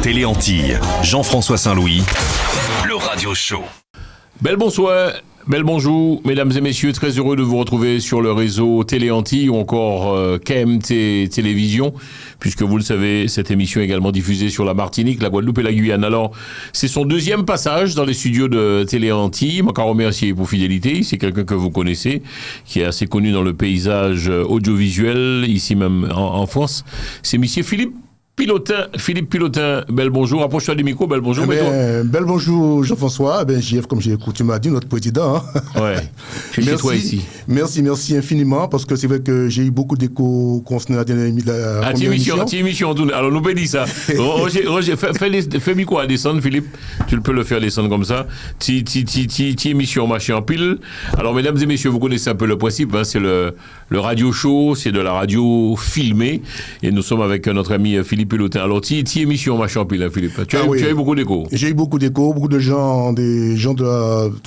Télé Antilles, Jean-François Saint-Louis, le Radio Show. Bel bonsoir, bel bonjour, mesdames et messieurs, très heureux de vous retrouver sur le réseau Télé Antilles ou encore KMT Télévision, puisque vous le savez, cette émission est également diffusée sur la Martinique, la Guadeloupe et la Guyane. Alors, c'est son deuxième passage dans les studios de Télé Antilles. Je m'en remercie pour fidélité. C'est quelqu'un que vous connaissez, qui est assez connu dans le paysage audiovisuel, ici même en France. C'est monsieur Philippe Pilotin, bel bonjour. Approche-toi du micro, bel bonjour. Bel bonjour, Jean-François. JF, comme j'ai coutume à dire, notre président. Ouais, je suis chez toi ici. Merci infiniment, parce que c'est vrai que j'ai eu beaucoup d'échos concernant la dernière émission. Alors, nous bénis ça. Roger, fais micro à descendre, Philippe. Tu peux le faire descendre comme ça. Émission machin en pile. Alors, mesdames et messieurs, vous connaissez un peu le principe. Hein, c'est le radio show, c'est de la radio filmée. Et nous sommes avec notre ami Philippe Pilotin. Alors, émission machin en pile, Philippe. Tu as eu beaucoup d'échos. J'ai eu beaucoup d'échos, beaucoup de gens, des gens de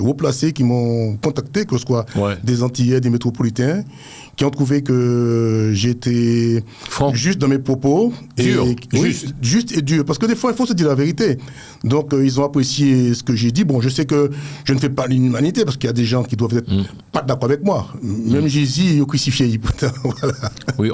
haut placés qui m'ont contacté, que ce soit des Antillais, des métropolitains, qui ont trouvé que j'étais juste dans mes propos. Juste et dur. Parce que des fois, il faut se dire la vérité. Donc, ils ont apprécié ce que j'ai dit. Bon, je sais que je ne fais pas l'humanité, parce qu'il y a des gens qui doivent être pas d'accord avec moi. Même Jésus, il est crucifié. Voilà. Oui,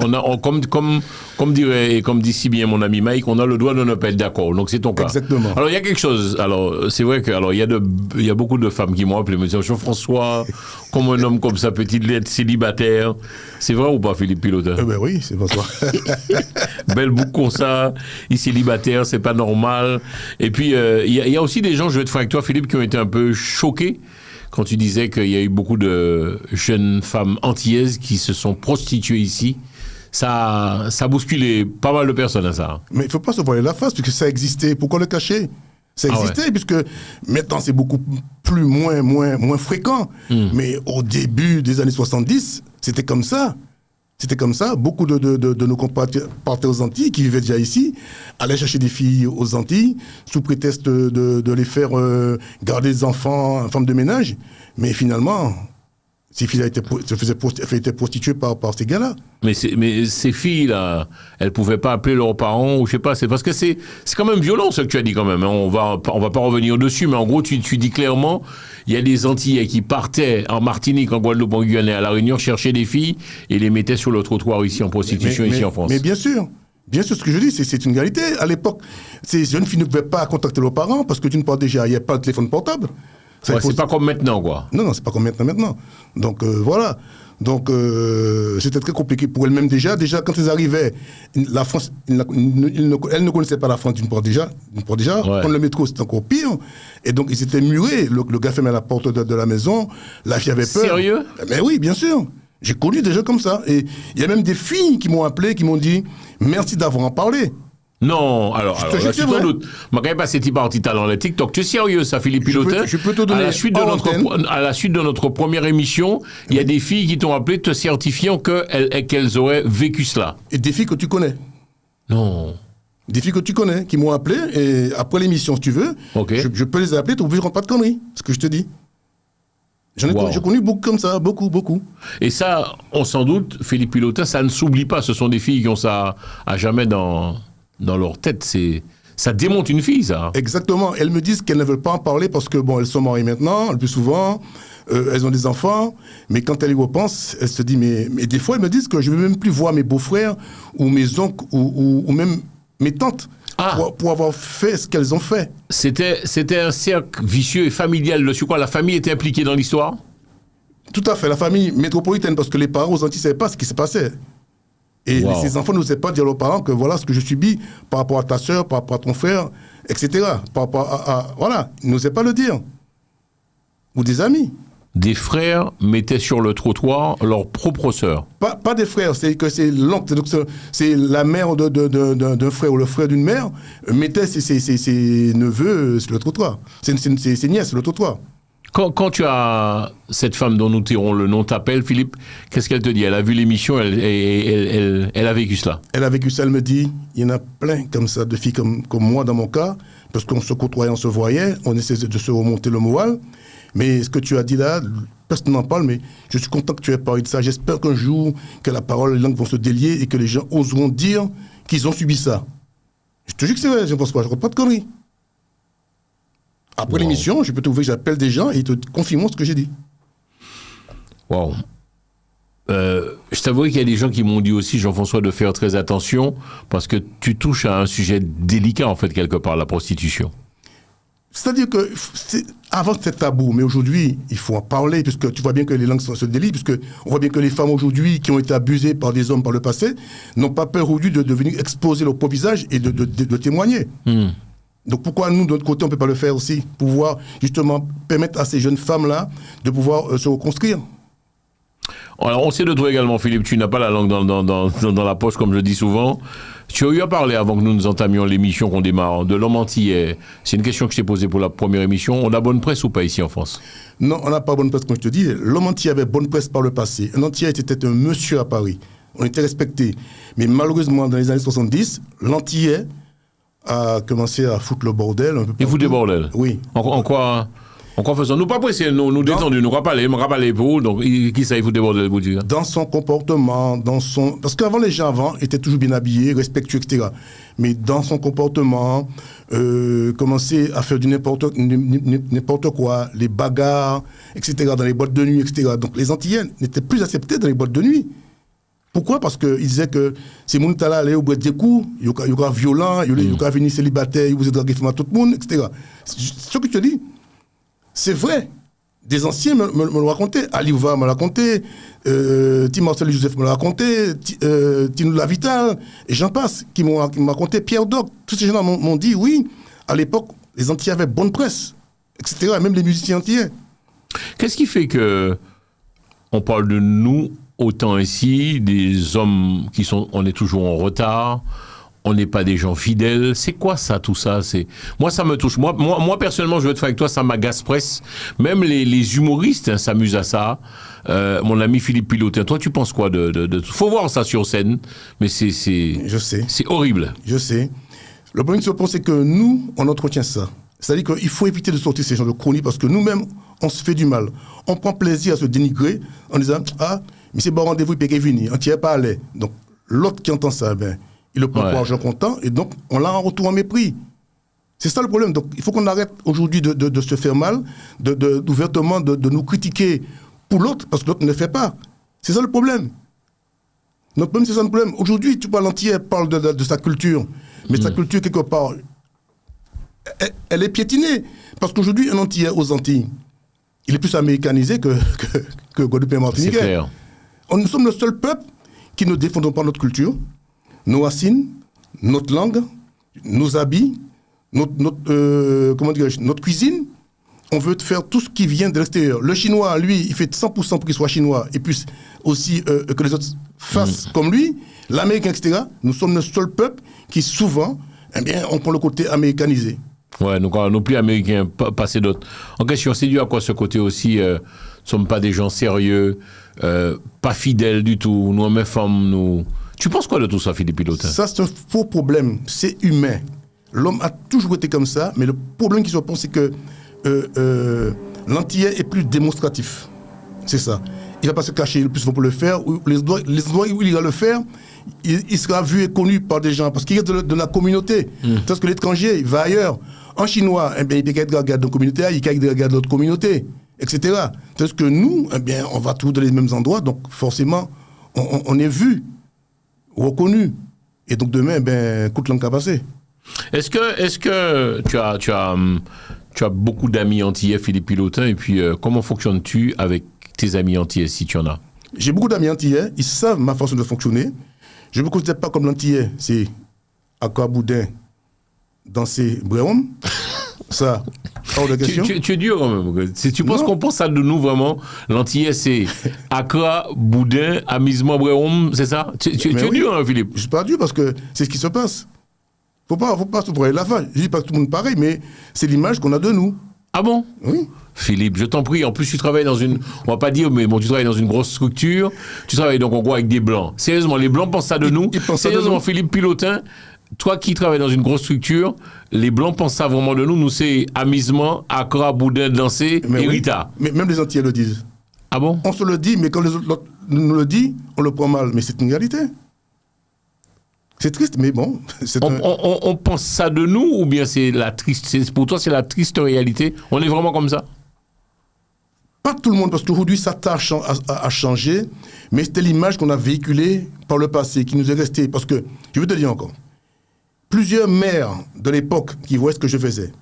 comme dirait, et comme dit si bien mon ami Mike, on a le droit de ne pas être d'accord. Donc, c'est ton cas. Exactement. Alors, il y a quelque chose. Alors, c'est vrai que, il y a beaucoup de femmes qui m'ont appelé, me disant, Jean-François, comme un homme comme ça, petite lettre, célibataire. C'est vrai ou pas, Philippe Pilotin? Oui, c'est pas ça. Belle boucle comme ça, il est célibataire, c'est pas normal. Et puis, il y a aussi des gens, je vais être franc avec toi, Philippe, qui ont été un peu choqués quand tu disais qu'il y a eu beaucoup de jeunes femmes antillaises qui se sont prostituées ici. Ça a bousculé pas mal de personnes à ça. Mais il ne faut pas se voiler la face, puisque ça existait. Pourquoi le cacher? Ça existait, puisque maintenant c'est beaucoup moins fréquent. Mais au début des années 70, c'était comme ça. Beaucoup de nos compatriotes partaient aux Antilles, qui vivaient déjà ici, allaient chercher des filles aux Antilles, sous prétexte de les faire garder des enfants, femmes de ménage. Mais finalement, ces filles étaient prostituées par ces gars-là. Mais ces filles-là, elles pouvaient pas appeler leurs parents, ou je sais pas, c'est parce que c'est quand même violent ce que tu as dit quand même. Hein. On va pas revenir dessus, mais en gros, tu dis clairement, il y a des Antillais qui partaient en Martinique, en Guadeloupe, en Guyane et à La Réunion, chercher des filles et les mettaient sur le trottoir ici en prostitution, ici en France. Mais bien sûr, ce que je dis, c'est une réalité. À l'époque, ces jeunes filles ne pouvaient pas contacter leurs parents, parce que d'une part déjà, il n'y a pas de téléphone portable. C'est pas comme maintenant, quoi. Non, c'est pas comme maintenant. Donc, voilà. Donc, c'était très compliqué pour elles-mêmes déjà. Déjà, quand elles arrivaient, la France, elles ne connaissaient pas la France d'une part déjà. Prendre le métro, c'était encore pire. Et donc, ils étaient murés. Le gars fermait la porte de la maison. La fille avait peur. Sérieux? Mais oui, bien sûr. J'ai connu des gens comme ça. Et il y a même des filles qui m'ont appelé, qui m'ont dit « Merci d'avoir en parlé ». Non, alors là, tu t'en doutes. Je vais passer par talent le TikTok. Tu es sérieux, ça, Philippe Pilotin? Je peux te donner à la suite de notre première émission, il y a des filles qui t'ont appelé te certifiant qu'elles auraient vécu cela. Et des filles que tu connais? Non. Des filles que tu connais, qui m'ont appelé, et après l'émission, si tu veux, je peux les appeler, tu ne pas de conneries, ce que je te dis. J'ai connu beaucoup comme ça, beaucoup. Et ça, on s'en doute, Philippe Pilotin, ça ne s'oublie pas. Ce sont des filles qui ont ça à jamais dans leur tête. Ça démonte une fille, ça. Exactement. Elles me disent qu'elles ne veulent pas en parler parce que, elles sont mariées maintenant, le plus souvent, elles ont des enfants, mais quand elles y repensent, elles se disent, mais des fois, elles me disent que je ne veux même plus voir mes beaux-frères ou mes oncles ou même mes tantes pour avoir fait ce qu'elles ont fait. C'était un cercle vicieux et familial dessus quoi? La famille était impliquée dans l'histoire? Tout à fait, la famille métropolitaine, parce que les parents aux Antilles ne savaient pas ce qui se passait. Et ces enfants n'osaient pas dire aux parents que voilà ce que je subis par rapport à ta sœur, par rapport à ton frère, etc. Par rapport voilà, ils n'osaient pas le dire. Ou des amis. Des frères mettaient sur le trottoir leur propre sœur. Pas des frères, c'est que c'est l'oncle, c'est la mère d'un frère ou le frère d'une mère mettait ses neveux sur le trottoir, ses nièces sur le trottoir. Quand tu as cette femme dont nous tirons le nom t'appelle, Philippe, qu'est-ce qu'elle te dit? Elle a vu l'émission, elle a vécu cela. Elle a vécu ça, elle me dit, il y en a plein comme ça, de filles comme moi dans mon cas, parce qu'on se côtoyait, on se voyait, on essayait de se remonter le moral. Mais ce que tu as dit là, personne n'en parle, mais je suis content que tu aies parlé de ça. J'espère qu'un jour, que la parole et les langues vont se délier et que les gens oseront dire qu'ils ont subi ça. Je te jure que c'est vrai, je ne pense pas, je ne raconte pas de conneries. Après l'émission, je peux trouver que j'appelle des gens et ils te confirment ce que j'ai dit. Wow. Je t'avoue qu'il y a des gens qui m'ont dit aussi, Jean-François, de faire très attention parce que tu touches à un sujet délicat, en fait, quelque part, la prostitution. C'est-à-dire que avant c'était tabou, mais aujourd'hui il faut en parler puisque tu vois bien que les langues se délient, puisque on voit bien que les femmes aujourd'hui qui ont été abusées par des hommes par le passé n'ont pas peur aujourd'hui de venir exposer leur propre visage et de témoigner. Donc pourquoi nous de notre côté on ne peut pas le faire aussi, pouvoir justement permettre à ces jeunes femmes-là de pouvoir se reconstruire. Alors on sait de toi également, Philippe, tu n'as pas la langue dans la poche comme je dis souvent. Tu as eu à parler avant que nous entamions l'émission qu'on démarre de l'homme antillais. C'est une question que je t'ai posée pour la première émission. On a bonne presse ou pas ici en France? Non, on n'a pas bonne presse comme je te dis. L'homme antillais avait bonne presse par le passé. Un antillais était un monsieur à Paris. On était respecté. Mais malheureusement, dans les années 70, l'antillais a commencé à foutre le bordel. Un peu Il fout des bordels? Oui. En quoi faisons-nous pas pressés, nous détendus, nous rappeler pour donc qui ça il fout des bordels pour dire? Dans son comportement, parce qu'avant les gens étaient toujours bien habillés, respectueux, etc. Mais dans son comportement, commencer à faire du n'importe quoi, les bagarres, etc. dans les boîtes de nuit, etc. Donc les Antillais n'étaient plus acceptés dans les boîtes de nuit. Pourquoi? Parce qu'ils disaient que ces gens qui allaient au boîte des coups, il y aura violent, il y aura venir célibataire, il vous draguer tout le monde, etc. Ce que je te dis, c'est vrai. Des anciens me l'ont raconté. Ali Ouva me l'a raconté. Tim Marcel Joseph me l'a raconté. Tino Lavital. Et j'en passe. Qui m'ont raconté. Pierre Doc. Tous ces gens-là m'ont dit, oui, à l'époque, les Antillais avaient bonne presse, etc. Même les musiciens antillais. Qu'est-ce qui fait que on parle de nous autant ici, des hommes on est toujours en retard, on n'est pas des gens fidèles. C'est quoi ça, tout ça? Moi, ça me touche. Moi, personnellement, je vais être franc avec toi, ça m'agace presque. Même les humoristes s'amusent à ça. Mon ami Philippe Pilotin, toi, tu penses quoi faut voir ça sur scène, mais Je sais. C'est horrible. Je sais. Le problème qui se pose, c'est que nous, on entretient ça. C'est-à-dire qu'il faut éviter de sortir ces gens de chroniques parce que nous-mêmes, on se fait du mal. On prend plaisir à se dénigrer en disant « Ah, mais c'est bon rendez-vous, il peut venir. On n'y est pas allé. » Donc, l'autre qui entend ça, il le prend pour argent comptant et donc on l'a en retour en mépris. C'est ça le problème. Donc il faut qu'on arrête aujourd'hui de se faire mal, d'ouvertement de nous critiquer pour l'autre parce que l'autre ne le fait pas. C'est ça le problème. Notre problème, c'est ça le problème. Aujourd'hui, tu parles l'antillais, parle de sa culture, mais sa culture, quelque part, elle est piétinée. Parce qu'aujourd'hui, un antillais aux Antilles, il est plus américanisé que Guadeloupe et Martinique. C'est clair. Nous sommes le seul peuple qui ne défendons pas notre culture, nos racines, notre langue, nos habits, notre cuisine. On veut faire tout ce qui vient de l'extérieur. Le chinois, lui, il fait 100% pour qu'il soit chinois et puis aussi que les autres fassent comme lui. L'américain, etc. Nous sommes le seul peuple qui souvent, on prend le côté américanisé. Ouais, donc nous plus américains, passer d'autres. En question, c'est dû à quoi ce côté aussi ne sommes pas des gens sérieux, pas fidèles du tout, nous, hommes et femmes, nous... Tu penses quoi de tout ça, Philippe Pilotin? Ça, c'est un faux problème. C'est humain. L'homme a toujours été comme ça, mais le problème qui se pose, c'est que l'antillais est plus démonstratif. C'est ça. Il ne va pas se cacher le plus souvent pour le faire. Les endroits où il va le faire, il sera vu et connu par des gens, parce qu'il est de la communauté. Parce que l'étranger, il va ailleurs. En chinois, il peut regarder notre communauté, il peut regarder l'autre communauté, etc. Parce que nous, on va tous dans les mêmes endroits, donc forcément, on est vu, reconnu. Et donc demain, coup de langue à passer. Est-ce que tu as beaucoup d'amis antillais, Philippe Pilotin, et puis comment fonctionnes-tu avec tes amis antillais, si tu en as? J'ai beaucoup d'amis antillais, ils savent ma façon de fonctionner. Je ne me considère pas comme l'antillais, c'est Accra Boudin, danser Bréhom. Ça, hors de question. Tu es dur quand même. Si tu penses qu'on pense ça de nous vraiment, l'antillais c'est Accra, Boudin, amusement Bréhom, c'est ça? Tu es dur, hein, Philippe? Je ne suis pas dur parce que c'est ce qui se passe. Faut pas se broyer la face. Je dis pas que tout le monde est pareil, mais c'est l'image qu'on a de nous. Ah bon? Oui. Philippe, je t'en prie. En plus, tu travailles dans une... On va pas dire, mais bon, tu travailles dans une grosse structure. Tu travailles donc en gros avec des Blancs. Sérieusement, les Blancs pensent ça de nous. Sérieusement, Philippe Pilotin, toi qui travailles dans une grosse structure, les Blancs pensent ça vraiment de nous. Nous, c'est amusement, Accra, Boudin, danser et Rita. Mais même les Antillais le disent. Ah bon? On se le dit, mais quand les autres nous le disent, on le prend mal. Mais c'est une réalité. C'est triste, mais bon. On pense ça de nous ou bien pour toi, c'est la triste réalité? On est vraiment comme ça? Pas tout le monde, parce qu'aujourd'hui, ça tâche à changer, mais c'était l'image qu'on a véhiculée par le passé, qui nous est restée. Parce que, je vais te dire encore, plusieurs maires de l'époque qui voyaient ce que je faisais,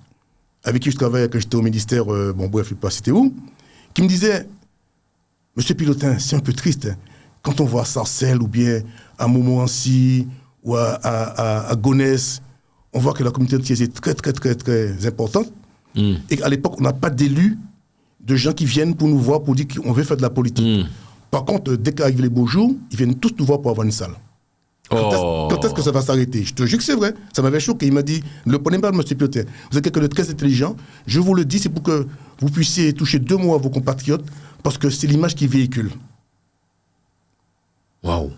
avec qui je travaillais quand j'étais au ministère, bon bref, je ne sais pas c'était où, qui me disaient, Monsieur Pilotin, c'est un peu triste, hein, quand on voit à Sarcelles ou bien à Montmorency ou à Gonesse, on voit que la communauté entière est très, très, très, très importante, et qu'à l'époque, on n'a pas d'élus, de gens qui viennent pour nous voir, pour dire qu'on veut faire de la politique. Par contre, dès qu'arrivent les beaux jours, ils viennent tous nous voir pour avoir une salle. Quand est-ce que ça va s'arrêter? Je te jure que c'est vrai. Ça m'avait choqué. Il m'a dit, ne le prenez pas, monsieur Pilotin. Vous êtes quelqu'un de très intelligent. Je vous le dis, c'est pour que vous puissiez toucher 2 mots à vos compatriotes, parce que c'est l'image qui véhicule. Waouh.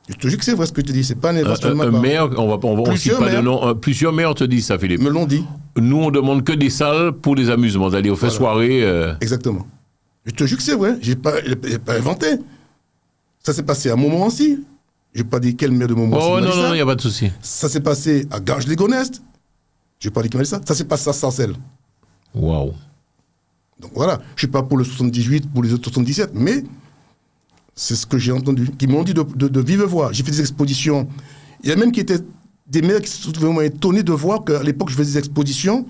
Je te jure que c'est vrai ce que je te dis. C'est pas un invention de ma part. Maire, on cite pas de nom. Plusieurs maires te disent ça, Philippe. Me l'ont dit. Nous, on demande que des salles pour des amusements. C'est-à-dire, on fait soirée. Exactement. Je te jure que c'est vrai. J'ai pas inventé. Ça s'est passé à Montmorency. Je n'ai pas dit quel maire de Montmorency. Oh non, il n'y a pas de souci. Ça s'est passé à Garges-les-Gonesse. Je n'ai pas dit qui m'a dit ça. Ça s'est passé à Sarcelles. Waouh. Donc voilà. Je ne suis pas pour le 78, pour les autres 77, mais c'est ce que j'ai entendu. Qui m'ont dit de vive voix. J'ai fait des expositions. Il y a même qui étaient des maires qui se sont vraiment étonnés de voir qu'à l'époque, je faisais des expositions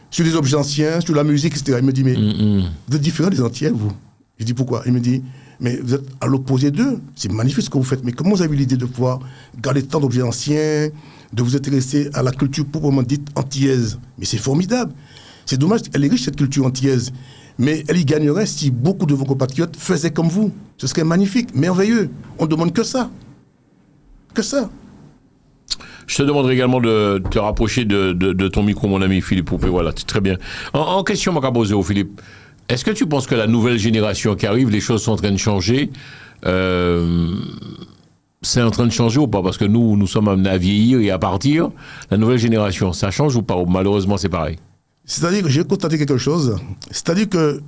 sur des objets anciens, sur la musique, etc. Il me dit, mais vous êtes différents des Antillais, vous. Je dis, pourquoi? Il me dit, mais vous êtes à l'opposé d'eux. C'est magnifique ce que vous faites. Mais comment vous avez eu l'idée de pouvoir garder tant d'objets anciens, de vous intéresser à la culture proprement dite antillaise? Mais c'est formidable. C'est dommage, elle est riche cette culture antillaise. Mais elle y gagnerait si beaucoup de vos compatriotes faisaient comme vous. Ce serait magnifique, merveilleux. On ne demande que ça. Que ça. Je te demanderai également de te rapprocher de ton micro, mon ami Philippe Poupé. Voilà, c'est très bien. En question, mon capoté, Philippe, est-ce que tu penses que la nouvelle génération qui arrive, les choses sont en train de changer c'est en train de changer ou pas? Parce que nous sommes amenés à vieillir et à partir. La nouvelle génération, ça change ou pas? Ou malheureusement, c'est pareil. C'est-à-dire que j'ai constaté quelque chose. C'est-à-dire que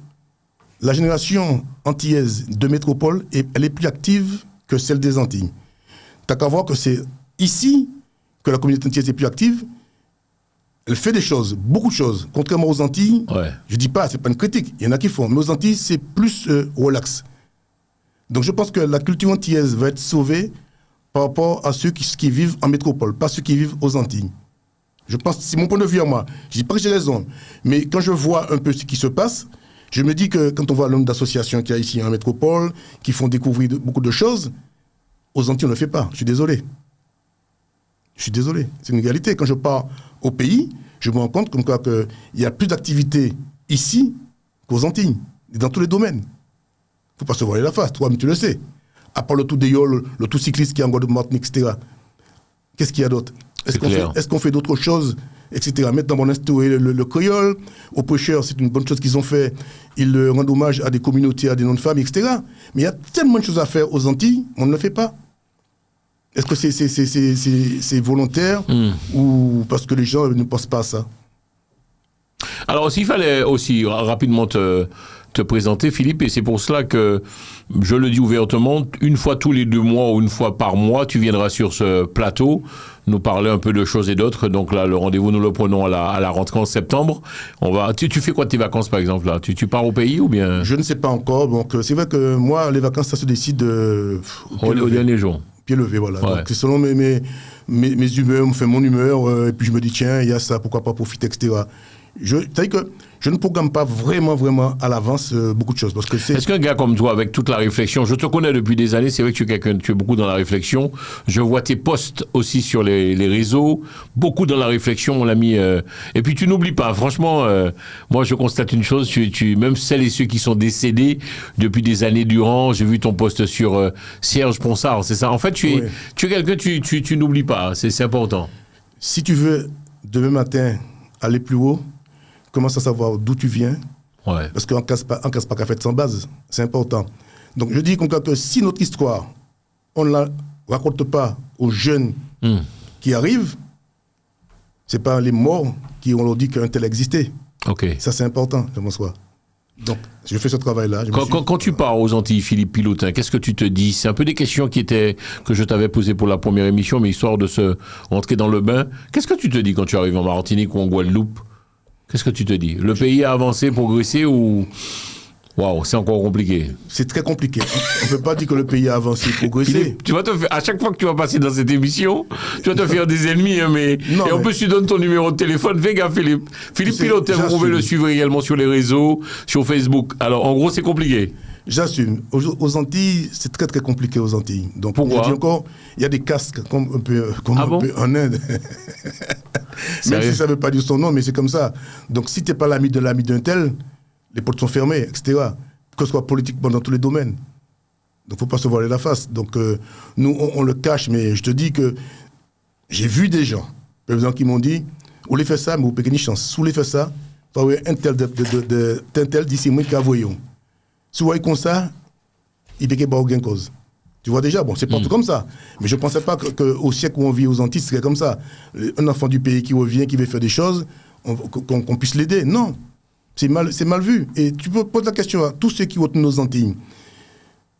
la génération antillaise de métropole, elle est plus active que celle des Antilles. T'as qu'à voir que c'est ici que la communauté antillaise est plus active. Elle fait des choses, beaucoup de choses. Contrairement aux Antilles, je dis pas, c'est pas une critique, il y en a qui font. Mais aux Antilles, c'est plus relax. Donc je pense que la culture antillaise va être sauvée par rapport à ceux qui vivent en métropole, pas ceux qui vivent aux Antilles. Je pense, c'est mon point de vue à moi. Je dis pas que j'ai raison, mais quand je vois un peu ce qui se passe, je me dis que quand on voit le nombre d'associations qu'il y a ici en métropole, qui font découvrir beaucoup de choses, aux Antilles on ne le fait pas. Je suis désolé. C'est une réalité. Quand je pars au pays, je me rends compte comme quoi qu'il y a plus d'activités ici qu'aux Antilles, dans tous les domaines. Il ne faut pas se voiler la face, toi, mais tu le sais. À part le tout déyol, le tout cycliste qui est en Guadeloupe, Martinique, etc. Qu'est-ce qu'il y a d'autre? Est-ce qu'on fait d'autres choses, etc. Maintenant, on a instauré le créole. Aux pêcheurs, c'est une bonne chose qu'ils ont fait. Ils rendent hommage à des communautés, à des noms de famille, etc. Mais il y a tellement de choses à faire aux Antilles, on ne le fait pas. Est-ce que c'est volontaire ou parce que les gens ne pensent pas à ça? Alors, s'il fallait aussi rapidement te présenter, Philippe, et c'est pour cela que je le dis ouvertement, une fois tous les 2 mois ou une fois par mois, tu viendras sur ce plateau nous parler un peu de choses et d'autres. Donc là, le rendez-vous, nous le prenons à la rentrée en septembre. Tu fais quoi de tes vacances, par exemple, là? Tu pars au pays ou bien? Je ne sais pas encore. Donc, c'est vrai que moi, les vacances, ça se décide au dernier jour. Pied levé, voilà. Ouais. Donc, c'est selon mes humeurs, mon humeur, et puis je me dis, tiens, il y a ça, pourquoi pas profiter, etc. C'est-à-dire que je ne programme pas vraiment à l'avance beaucoup de choses. Est-ce qu'un gars comme toi, avec toute la réflexion, je te connais depuis des années, c'est vrai que tu es beaucoup dans la réflexion. Je vois tes posts aussi sur les réseaux, beaucoup dans la réflexion, on l'a mis. Et puis tu n'oublies pas, franchement, moi je constate une chose, même celles et ceux qui sont décédés depuis des années durant, j'ai vu ton post sur Serge Ponsard, c'est ça. En fait, tu es quelqu'un, tu n'oublies pas, c'est important. Si tu veux, demain matin, aller plus haut, commence à savoir d'où tu viens. Ouais. Parce qu'on ne casse pas qu'à faire sans base. C'est important. Donc je dis que si notre histoire, on ne la raconte pas aux jeunes qui arrivent, ce n'est pas les morts qui ont dit qu'un tel existait. Okay. Ça, c'est important, je pense. Donc, je fais ce travail-là. Quand tu pars aux Antilles, Philippe Pilotin, qu'est-ce que tu te dis? C'est un peu des questions que je t'avais posées pour la première émission, mais histoire de se rentrer dans le bain. Qu'est-ce que tu te dis quand tu arrives en Martinique ou en Guadeloupe? Qu'est-ce que tu te dis? Le pays a avancé, progressé ou... Waouh, c'est encore compliqué. C'est très compliqué. On ne peut pas dire que le pays a avancé, progressé. Philippe, tu vas te faire, à chaque fois que tu vas passer dans cette émission, tu vas te faire des ennemis, hein, et en plus tu donnes ton numéro de téléphone. Fais gaffe, Philippe. Philippe Pilotin, vous pouvez le suivre également sur les réseaux, sur Facebook. Alors, en gros, c'est compliqué. J'assume. Aux Antilles, c'est très très compliqué aux Antilles. Donc, pourquoi? Il y a des casques comme un peu en Inde. Même si ça ne veut pas dire son nom, mais c'est comme ça. Donc, si tu n'es pas l'ami d'un tel, les portes sont fermées, etc. Que ce soit politiquement dans tous les domaines. Donc, il ne faut pas se voiler la face. Donc, nous, on le cache, mais je te dis que j'ai vu des gens, par exemple, qui m'ont dit, vous voulez faire ça, mais vous payez une chance. Si vous voulez faire ça, vous avez un tel d'ici, moi, qui a voyé. Si vous voyez comme ça, il paye pas aucun cause. Tu vois déjà, bon, c'est partout comme ça. Mais je ne pensais pas qu'au siècle où on vit aux Antilles, ce serait comme ça. Un enfant du pays qui revient, qui veut faire des choses, qu'on puisse l'aider. Non. C'est mal vu. Et tu peux poser la question à tous ceux qui votent nos Antilles,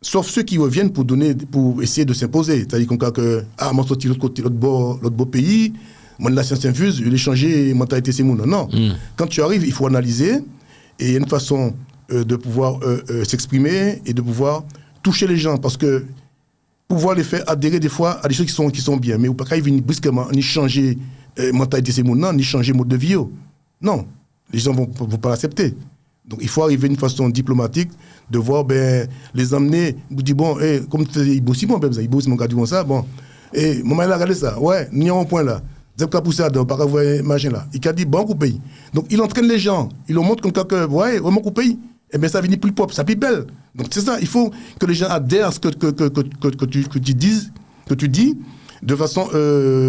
sauf ceux qui reviennent pour essayer de s'imposer. C'est-à-dire qu'on cas que, moi, sorti l'autre côté, l'autre beau pays, moi, la science infuse, je vais changer mentalité, c'est mon. Non. Quand tu arrives, il faut analyser, et il y a une façon de pouvoir s'exprimer et de pouvoir toucher les gens, parce que pouvoir les faire adhérer des fois à des choses qui sont bien, mais ou pas qu'ils viennent brusquement, ni changer mentalité, c'est mon, ni changer mode de vie. Non. Les gens ne vont pas l'accepter. Donc, il faut arriver à une façon diplomatique de voir, les emmener, vous dire, bon, comme tu dis, il bosse mon peuple, il bosse mon gars, du ça, bon, maman, il a regardé ça, ouais, il y a un point là, vous avez qu'à pousser là-dedans, pas qu'à voir machin là. Il a dit, bon, coup pays. Donc, il entraîne les gens, il leur montre comme ça que, ouais, vraiment, coup pays, ça finit plus propre, ça plus belle. Donc, c'est ça, il faut que les gens adhèrent à ce que tu dis, de façon,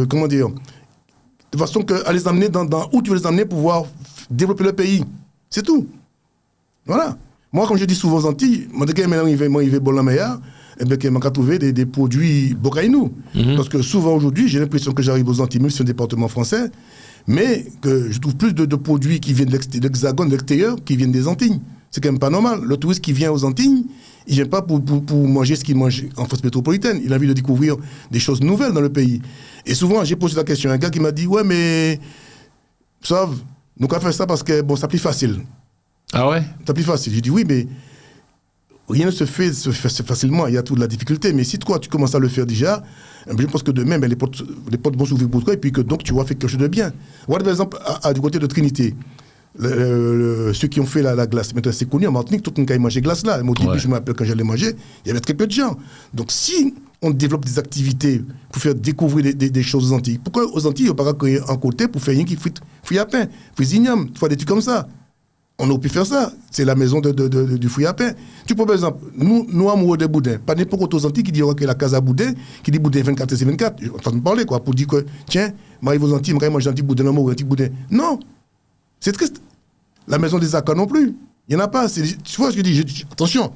comment dire, de façon à les amener dans où tu veux les amener pour pouvoir développer le pays. C'est tout. Voilà. Moi, comme je dis souvent aux Antilles, dès que je vais bon la meilleure, je vais trouver des produits bocaïnou. Parce que souvent aujourd'hui, j'ai l'impression que j'arrive aux Antilles, même si c'est un département français, mais que je trouve plus de produits qui viennent de l'Hexagone, de l'extérieur, qui viennent des Antilles. C'est quand même pas normal. Le touriste qui vient aux Antilles, il ne vient pas pour manger ce qu'il mange en France métropolitaine. Il a envie de découvrir des choses nouvelles dans le pays. Et souvent, j'ai posé la question à un gars qui m'a dit, ouais, mais, sauf, nous on fait ça parce que, bon, c'est plus facile. Ah ouais? C'est plus facile. J'ai dit, oui, mais rien ne se fait facilement. Il y a toute la difficulté. Mais si toi, tu commences à le faire déjà, je pense que demain, les portes vont s'ouvrir pour toi et puis que donc tu vas faire quelque chose de bien. Voilà, par exemple, du côté de Trinité. Ceux qui ont fait la glace, maintenant c'est connu en Martinique, tout le monde a mangé glace là. Au début, je me rappelle quand j'allais manger, il y avait très peu de gens. Donc si on développe des activités pour faire découvrir des choses aux Antilles, pourquoi aux Antilles, on ne peut pas créer un côté pour faire rien qui fruit à pain, fruits ignames, des trucs comme ça. On aurait pu faire ça. C'est la maison du fruit à pain. Tu peux, par exemple, nous amoureux des boudins, pas n'importe quoi aux Antilles qui diront que la casa boudin, qui dit boudin 24 c'est 24. On entend parler, quoi, pour dire que, tiens, m'arrive aux Antilles, m'arrive manger un petit boudin, un petit boudin. Non! C'est triste. La maison des accords non plus. Il n'y en a pas. Tu vois ce que je dis? Attention,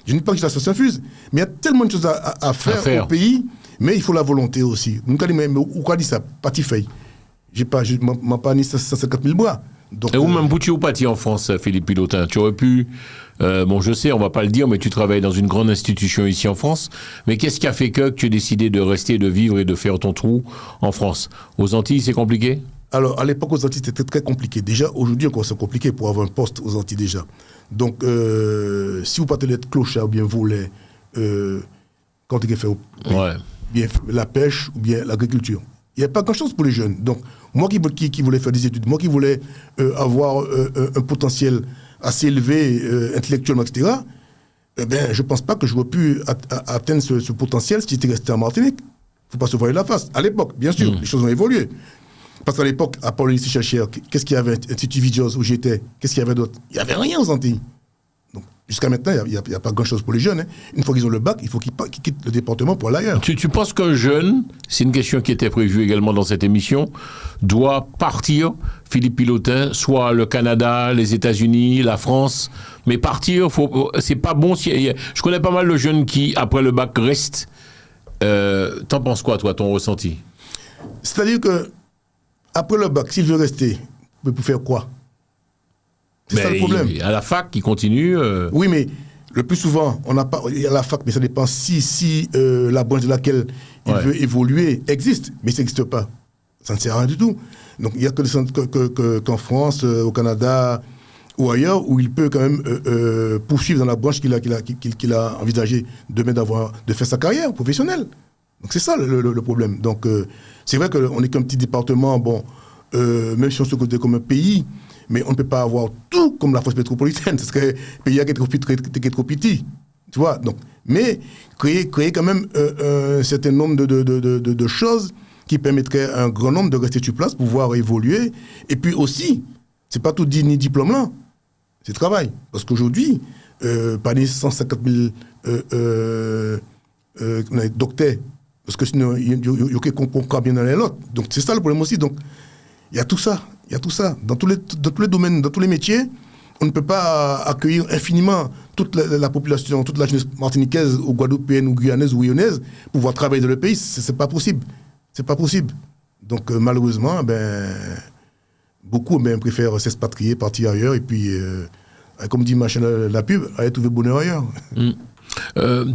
je ne dis pas que ça s'infuse, mais il y a tellement de choses à faire au pays, mais il faut la volonté aussi. Ou quoi dit ça? Pati feuille. Je n'ai pas ni 150 000 bras. Donc, et où même Bouti ou Pati en France, Philippe Pilotin? Tu aurais pu, bon je sais, on ne va pas le dire, mais tu travailles dans une grande institution ici en France. Mais qu'est-ce qui a fait que tu aies décidé de rester, de vivre et de faire ton trou en France? Aux Antilles, c'est compliqué? Alors, à l'époque, aux Antilles, c'était très compliqué. Déjà, aujourd'hui, encore, c'est compliqué pour avoir un poste aux Antilles, déjà. Donc, si vous partez d'être clochard, ou bien vous voulez, quand vous faites bien la pêche, ou bien l'agriculture, il n'y a pas grand-chose pour les jeunes. Donc, moi qui voulais faire des études, moi qui voulais avoir un potentiel assez élevé, intellectuellement, etc., je ne pense pas que j'aurais pu atteindre ce potentiel si j'étais resté en Martinique. Il ne faut pas se voiler la face. À l'époque, bien sûr, les choses ont évolué. Parce qu'à l'époque, à part le lycée Chercheur, qu'est-ce qu'il y avait, Institut Vidios, où j'étais, qu'est-ce qu'il y avait d'autre? Il n'y avait rien aux Antilles. Donc, jusqu'à maintenant, il n'y a pas grand-chose pour les jeunes. Hein. Une fois qu'ils ont le bac, il faut qu'ils quittent le département pour aller ailleurs. Tu penses qu'un jeune, c'est une question qui était prévue également dans cette émission, doit partir, Philippe Pilotin, soit le Canada, les États-Unis, la France, mais partir, c'est pas bon. Je connais pas mal de jeunes qui, après le bac, restent. T'en penses quoi, toi, ton ressenti? C'est-à-dire que après le bac, s'il veut rester, pour faire quoi? C'est ça le problème. À la fac, il continue. Oui, mais le plus souvent, on n'a pas. Il y a la fac, mais ça dépend si la branche de laquelle il veut évoluer existe, mais ça n'existe pas. Ça ne sert à rien du tout. Donc il n'y a qu'en France, au Canada ou ailleurs où il peut quand même poursuivre dans la branche qu'il a envisagé de faire sa carrière professionnelle. Donc c'est ça le problème. Donc c'est vrai qu'on n'est qu'un petit département, même si on se considère comme un pays, mais on ne peut pas avoir tout comme la France métropolitaine, parce que le pays est trop petit. Tu vois, donc, mais créer quand même un certain nombre de choses qui permettraient à un grand nombre de rester sur place, pouvoir évoluer. Et puis aussi, c'est pas tout dit ni diplôme là, c'est travail. Parce qu'aujourd'hui, parmi 150 000 docteurs, parce que sinon, il y a quelqu'un qu'on comprend bien dans les autres. Donc c'est ça le problème aussi. Donc il y a tout ça. Dans tous les domaines, dans tous les métiers, on ne peut pas accueillir infiniment toute la population, toute la jeunesse martiniquaise ou guadeloupéenne ou guyanaise ou lyonnaise pour pouvoir travailler dans le pays. C'est pas possible. C'est pas possible. Donc malheureusement, beaucoup préfèrent s'expatrier, partir ailleurs et puis, comme dit la pub, aller trouver bonheur ailleurs.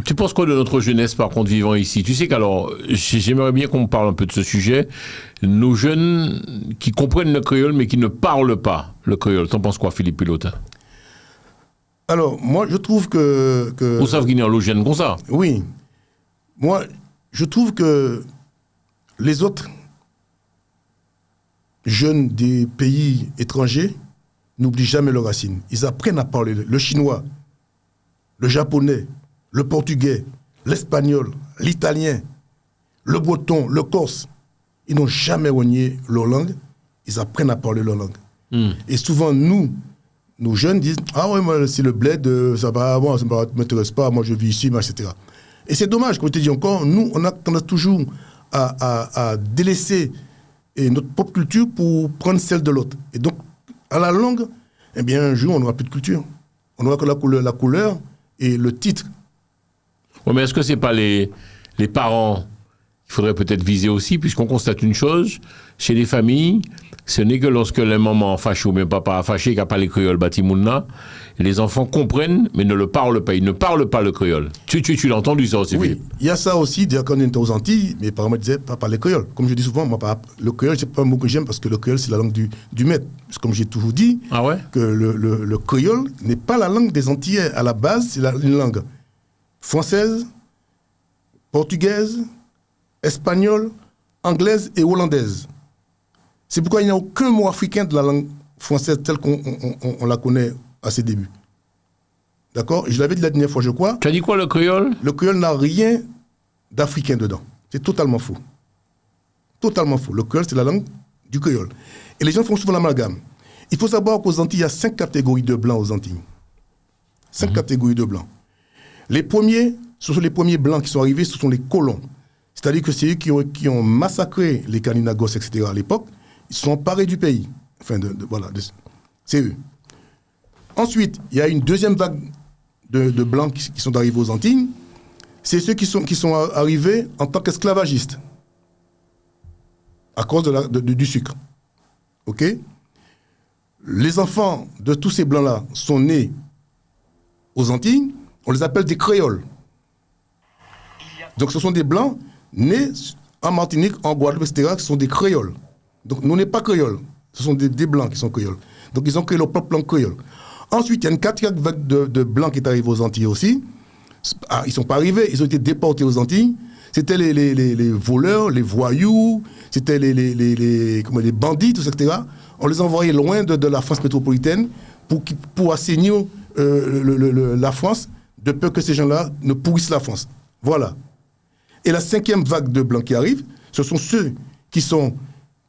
Tu penses quoi de notre jeunesse, par contre, vivant ici? Tu sais qu'alors, j'aimerais bien qu'on me parle un peu de ce sujet. Nos jeunes qui comprennent le créole, mais qui ne parlent pas le créole. T'en penses quoi, Philippe Pilotin? Alors, moi, je trouve que... Vous savez qu'il y a un jeune comme ça. Oui. Moi, je trouve que les autres jeunes des pays étrangers n'oublient jamais leurs racines. Ils apprennent à parler le chinois, le japonais, le portugais, l'espagnol, l'italien, le breton, le corse. Ils n'ont jamais renié leur langue. Ils apprennent à parler leur langue. Et souvent, nos jeunes disent « Ah ouais, moi, c'est le bled, ça ne m'intéresse pas, moi je vis ici, etc. » Et c'est dommage, comme je te dis encore, nous, on a tendance toujours à délaisser notre propre culture pour prendre celle de l'autre. Et donc, à la longue, eh bien, un jour, on n'aura plus de culture. On n'aura que la couleur et le titre. Oui, mais est-ce que ce n'est pas les parents qu'il faudrait peut-être viser aussi, puisqu'on constate une chose, chez les familles, ce n'est que lorsque les mamans fâchent ou bien papa fâché, qui n'a pas les créoles bâtimouna, les enfants comprennent, mais ne le parlent pas. Ils ne parlent pas le créole. Tu l'as entendu ça aussi, oui, Philippe? Il y a ça aussi. Quand on était aux Antilles, mes parents me disaient pas parler créole. Comme je dis souvent, moi, le créole, c'est pas un mot que j'aime parce que le créole, c'est la langue du maître. Comme j'ai toujours dit, que le créole n'est pas la langue des Antillais. À la base, c'est une langue française, portugaise, espagnole, anglaise et hollandaise. C'est pourquoi il n'y a aucun mot africain de la langue française telle qu'on la connaît à ses débuts. D'accord? Je l'avais dit la dernière fois, je crois. Tu as dit quoi, le créole? Le créole n'a rien d'africain dedans. C'est totalement faux. Totalement faux. Le créole, c'est la langue du créole. Et les gens font souvent l'amalgame. Il faut savoir qu'aux Antilles, il y a 5 catégories de blancs aux Antilles. 5 catégories de blancs. Les premiers, ce sont les premiers blancs qui sont arrivés, ce sont les colons. C'est-à-dire que c'est eux qui ont massacré les Kaninagos, etc. à l'époque. Ils se sont emparés du pays. Enfin, c'est eux. Ensuite, il y a une deuxième vague de blancs qui sont arrivés aux Antilles. C'est ceux qui sont arrivés en tant qu'esclavagistes. À cause du sucre. OK? Les enfants de tous ces blancs-là sont nés aux Antilles. On les appelle des créoles. Donc ce sont des blancs nés en Martinique, en Guadeloupe, etc., qui sont des créoles. Donc nous, on n'est pas créoles. Ce sont des blancs qui sont créoles. Donc ils ont créé leur propre langue créole. Ensuite, il y a une quatrième vague de blancs qui est arrivée aux Antilles aussi. Ils ne sont pas arrivés, ils ont été déportés aux Antilles. C'était les voleurs, les voyous, c'était les bandits, tout ça, etc. On les envoyait loin de la France métropolitaine pour assainir la France, de peur que ces gens-là ne pourrissent la France. Voilà. Et la 5e vague de blancs qui arrive, ce sont ceux qui sont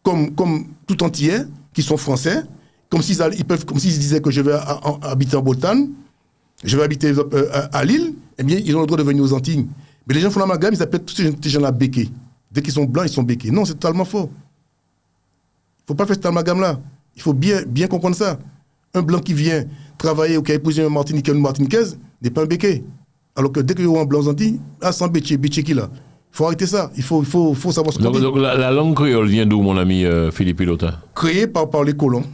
comme tout antillais, qui sont français, comme s'ils disaient que je vais habiter en Bretagne, je vais habiter à Lille, eh bien, ils ont le droit de venir aux Antilles. Mais les gens font l'amalgame, ils appellent tous ces gens-là béqués. Dès qu'ils sont blancs, ils sont béqués. Non, c'est totalement faux. Il ne faut pas faire cet amalgame-là. Il faut bien comprendre ça. Un blanc qui vient travailler ou qui a épousé un Martiniquais ou une Martiniquaise n'est pas un béqué. Alors que dès qu'il y a un blanc aux Antilles, sans béché qui là. Il faut arrêter ça. Il faut savoir ce qu'on dit. Donc la langue créole vient d'où, mon ami Philippe Pilotin? Créée par les colons,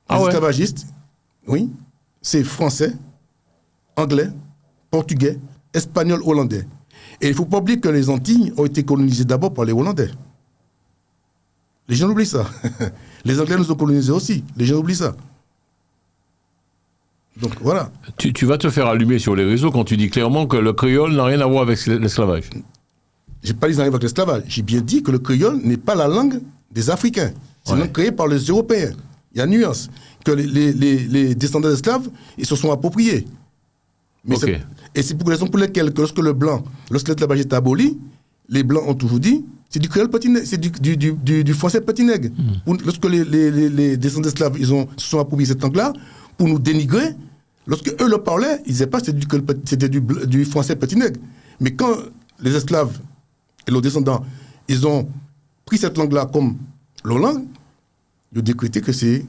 les esclavagistes, Oui, c'est français, anglais, portugais, espagnol, hollandais. Et il ne faut pas oublier que les Antilles ont été colonisées d'abord par les Hollandais. Les gens oublient ça. Les Anglais nous ont colonisés aussi. Les gens oublient ça. Donc voilà. Tu vas te faire allumer sur les réseaux quand tu dis clairement que le créole n'a rien à voir avec l'esclavage. Je n'ai pas dit avec l'esclavage. J'ai bien dit que le créole n'est pas la langue des Africains. C'est une langue créée par les Européens. Il y a une nuance. Que les descendants d'esclaves, ils se sont appropriés. Mais et c'est pour raison pour laquelle, lorsque l'esclavage est aboli, les Blancs ont toujours dit, c'est du créole petit nègre, c'est du français petit nègre. Lorsque les descendants d'esclaves, se sont appropriés cette langue-là, pour nous dénigrer, lorsque eux le parlaient, ils disaient pas que c'était du français petit nègre. Mais quand les esclaves et leurs descendants, ils ont pris cette langue-là comme leur langue, ils ont décrété que c'est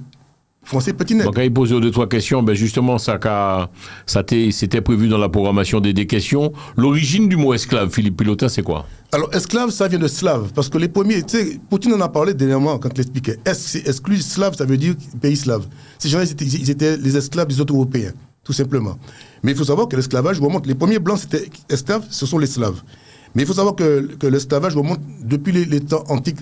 français petit nègre. Donc, quand il pose 2-3 questions, ben justement, c'était prévu dans la programmation des questions. L'origine du mot esclave, Philippe Pilotin, c'est quoi? Alors, esclave, ça vient de slave, parce que les premiers, tu sais, Poutine en a parlé dernièrement quand il expliquait. C'est exclu, slave, ça veut dire pays slave. Ces gens-là, ils étaient les esclaves des autres Européens, tout simplement. Mais il faut savoir que l'esclavage remonte. Les premiers blancs, c'était esclaves, ce sont les slaves. Mais il faut savoir que l'esclavage remonte depuis les temps antiques,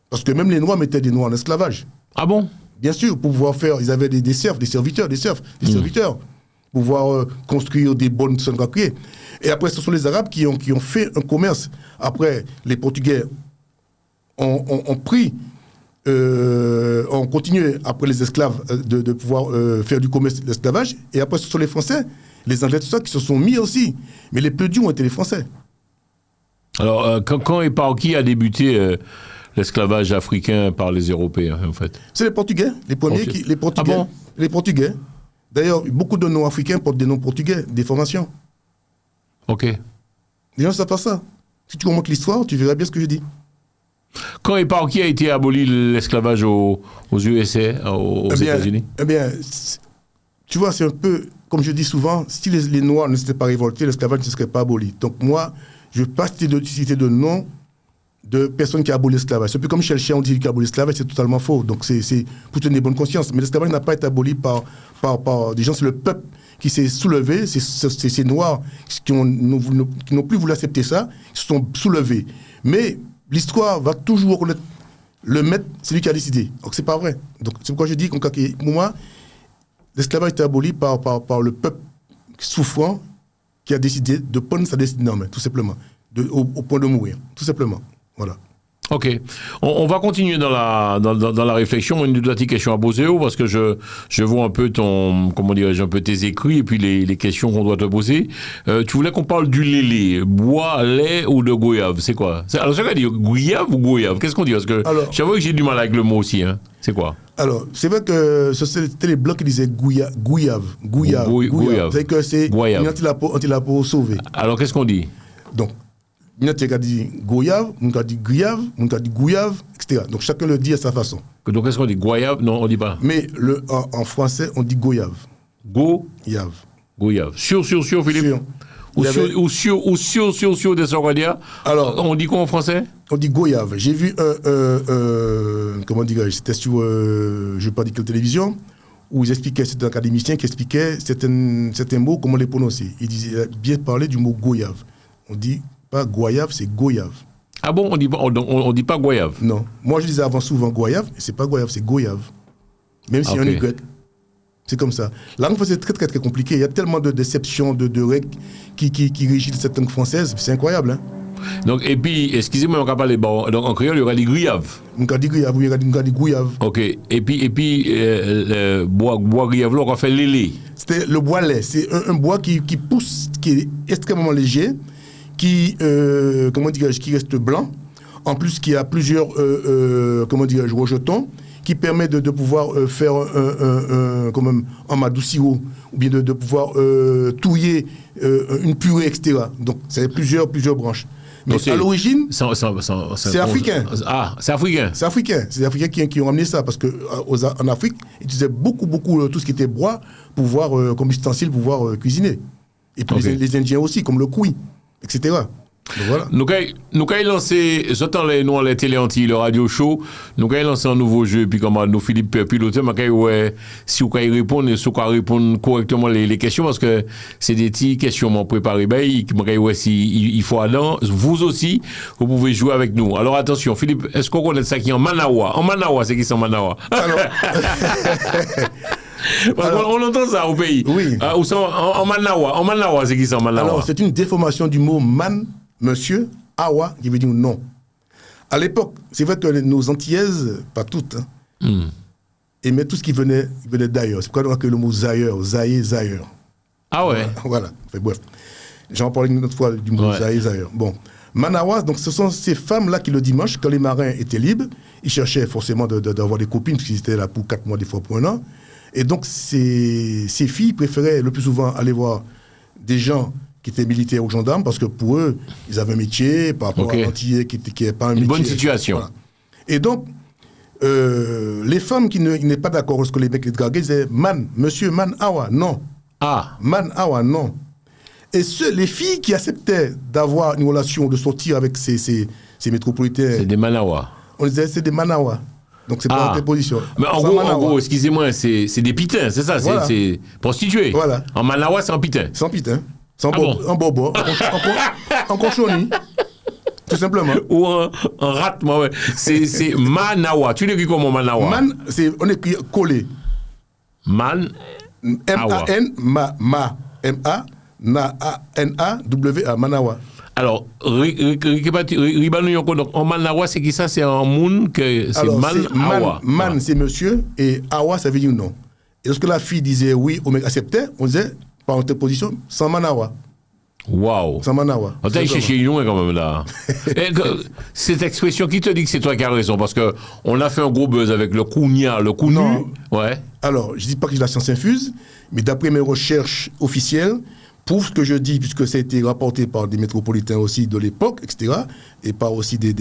parce que même les Noirs mettaient des Noirs en esclavage. Ah bon? Bien sûr, pour pouvoir faire, ils avaient des serfs, des serviteurs, pour pouvoir construire des bonnes sangracriers. Et après, ce sont les Arabes qui ont fait un commerce. Après, les Portugais ont continué, après les esclaves, de pouvoir faire du commerce d'esclavage. Et après, ce sont les Français, les Anglais, tout ça, qui se sont mis aussi. Mais les plus durs ont été les Français. Alors, quand et par qui a débuté l'esclavage africain par les Européens, en fait? C'est les Portugais, les premiers, les Portugais. Ah bon? Les Portugais. D'ailleurs, beaucoup de noms africains portent des noms portugais, des formations. Ok. Les gens ne savent pas ça. Si tu remontes l'histoire, tu verras bien ce que je dis. Quand et par qui a été aboli l'esclavage aux USA, aux États-Unis? Eh bien, tu vois, c'est un peu, comme je dis souvent, si les Noirs ne s'étaient pas révoltés, l'esclavage ne serait pas aboli. Donc moi, je ne veux pas citer de noms de personnes qui ont aboli l'esclavage. C'est un peu comme Chelsea, on dit qu'il a aboli l'esclavage, c'est totalement faux. Donc c'est pour tenir bonne conscience. Mais l'esclavage n'a pas été aboli par des gens, c'est le peuple qui s'est soulevé, c'est ces Noirs qui n'ont plus voulu accepter ça, qui se sont soulevés. Mais l'histoire va toujours reconnaître le maître, c'est lui qui a décidé. Donc c'est pas vrai. Donc c'est pourquoi je dis que pour moi, l'esclavage a été aboli par le peuple souffrant qui a décidé de prendre sa destinée en main, tout simplement, au point de mourir, tout simplement. Voilà. Ok. On va continuer dans la réflexion. Une petite question à poser, parce que je vois un peu tes écrits et puis les questions qu'on doit te poser. Tu voulais qu'on parle du lélé, bois, lait ou de goyave, c'est quoi? Alors, c'est quoi dire goyave ou goyave? Qu'est-ce qu'on dit? Parce que j'avoue que j'ai du mal avec le mot aussi. Hein. C'est quoi? Alors, c'est vrai que c'était les Blancs qui disaient goyave. C'est que c'est une antilapo sauvée. Alors, qu'est-ce qu'on dit? Donc, il y a qui dit goyave, on a dit gruyave, on a dit gouyave, etc. Donc chacun le dit à sa façon. Donc est-ce qu'on dit goyave? Non, on ne dit pas. Mais en français, on dit goyave. Goyave. Sûr, Philippe? Sûr des Soradias. Alors, on dit quoi en français? On dit goyave. J'ai vu comment dirais-je, c'était sur, je ne vais pas dire quelle télévision, où ils expliquaient, c'était un académicien qui expliquait certains mots, comment les prononcer. Il a bien parlé du mot goyave. On dit pas goyave, c'est goyave. Ah bon, on dit pas goyave? Non. Moi, je disais avant souvent goyave, et c'est pas goyave, c'est goyave. Même s'il y a un Y. C'est comme ça. La langue française est très, très, très compliquée. Il y a tellement de déceptions, de règles qui régissent cette langue française. C'est incroyable, hein? Donc, et puis, excusez-moi, on va parler, donc en créole, il y aura des gruyave. On va dire gruyave, oui, on va dire gouyave. Ok. Et puis bois gruyave, là, on va faire lélé. C'était le bois lait. C'est un bois qui pousse, qui est extrêmement léger, qui reste blanc, en plus qui a plusieurs rejetons, qui permet de pouvoir faire un madouciro, ou bien de pouvoir touiller une purée, etc. Donc, c'est plusieurs branches. Mais donc à l'origine, c'est africain. Ah, c'est africain. C'est africain. C'est les Africains qui ont ramené ça, parce qu'en Afrique, ils utilisaient beaucoup tout ce qui était bois comme ustensile pour pouvoir cuisiner. Et puis les Indiens aussi, comme le cuit, etc. Voilà. Nous avons lancé, j'entends nous les télé anti, le radio show, nous avons lancé un nouveau jeu, puis comme nous Philippe piloté, mais ouais, si vous pouvez répondre, si vous pouvez répondre correctement les questions, parce que c'est des petites questions m'ont préparé, ouais, si il faut aller, vous aussi, vous pouvez jouer avec nous. Alors attention, Philippe, est-ce qu'on connaît ça qui est en Manawa? En Manawa, c'est qui c'est en Manawa? Alors, on entend ça au pays. Oui. En Manawa, c'est qui c'est en Manawa? Alors, c'est une déformation du mot man, monsieur, awa, qui veut dire non. À l'époque, c'est vrai que nos Antillaises, pas toutes, aimaient tout ce qui venait d'ailleurs. C'est pourquoi on a que le mot zaïeur, zaïeur. Ah ouais. Voilà. Enfin, bref. J'en parlais une autre fois du mot zaïeur. Bon. Manawa, donc ce sont ces femmes-là qui, le dimanche, quand les marins étaient libres, ils cherchaient forcément d'avoir des copines, parce qu'ils étaient là pour 4 mois, des fois pour 1 an. Et donc, ces filles préféraient le plus souvent aller voir des gens qui étaient militaires ou gendarmes, parce que pour eux, ils avaient un métier, par rapport à l'antillais qui n'est pas un métier. Une bonne situation. Voilà. Et donc, les femmes qui n'est pas d'accord lorsque les mecs les draguaient, disaient man, monsieur, man, awa, non. Ah. Man, awa, non. Et les filles qui acceptaient d'avoir une relation, de sortir avec ces métropolitains. C'est des Manawa. On disait c'est des Manawa. Donc c'est pas une préposition. Mais en gros, excusez-moi, c'est des pitins, c'est ça, voilà. c'est prostituées. Voilà. En Manawa, c'est en pitin. Sans pitin. En bobo. En conchoni. Tout simplement. Ou en rat, moi, ouais. C'est Manawa. Tu l'écris comment Manawa? Man, on écrit collé. Man. M-A-N, ma. M-A. N-A-W-A, Manawa. Alors, en Manawa, c'est qui ça? C'est en moun que c'est Manawa. Man, c'est monsieur, et Awa, ça veut dire non. Et lorsque la fille disait oui, au mec acceptait, on disait, par interposition, sans Manawa. Waouh. Sans Manawa. On t'a cherché une quand même là. Cette expression, qui te dit que c'est toi qui as raison? Parce qu'on a fait un gros buzz avec le Kounia, le Kounu. Non. Ouais. Alors, je ne dis pas que j'ai la science infuse, mais d'après mes recherches officielles, pour ce que je dis, puisque ça a été rapporté par des métropolitains aussi de l'époque, etc., et par aussi des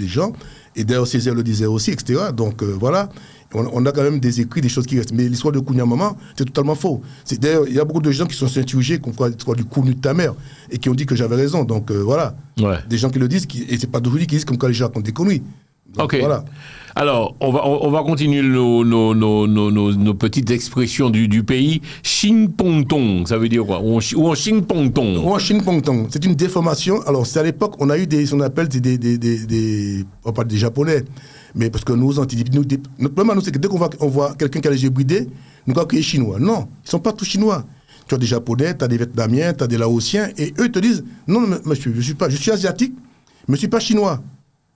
gens, et d'ailleurs Césaire le disait aussi, etc., donc voilà, on a quand même des écrits, des choses qui restent. Mais l'histoire de Kounia Maman, c'est totalement faux. D'ailleurs, il y a beaucoup de gens qui sont s'insurgés contre l'histoire du Kounu de ta mère, et qui ont dit que j'avais raison, donc voilà. Ouais. Des gens qui le disent, et c'est pas d'aujourd'hui qui disent comme quand les gens racontent des conneries. Donc, ok. Voilà. Alors, on va continuer nos petites expressions du pays. Ching-pong-tong, ça veut dire quoi? Ou en ching-pong-tong. Ou en ching-pong-tong. C'est une déformation. Alors, c'est à l'époque, on a eu ce qu'on appelle on parle des Japonais, mais parce que nous, notre problème, nous, c'est que dès qu'on voit quelqu'un qui a les yeux bridés, nous croyons qu'il est chinois. Non, ils ne sont pas tous chinois. Tu as des Japonais, tu as des Vietnamiens, tu as des Laotiens, et eux te disent, non, monsieur, je suis asiatique, mais je ne suis pas chinois.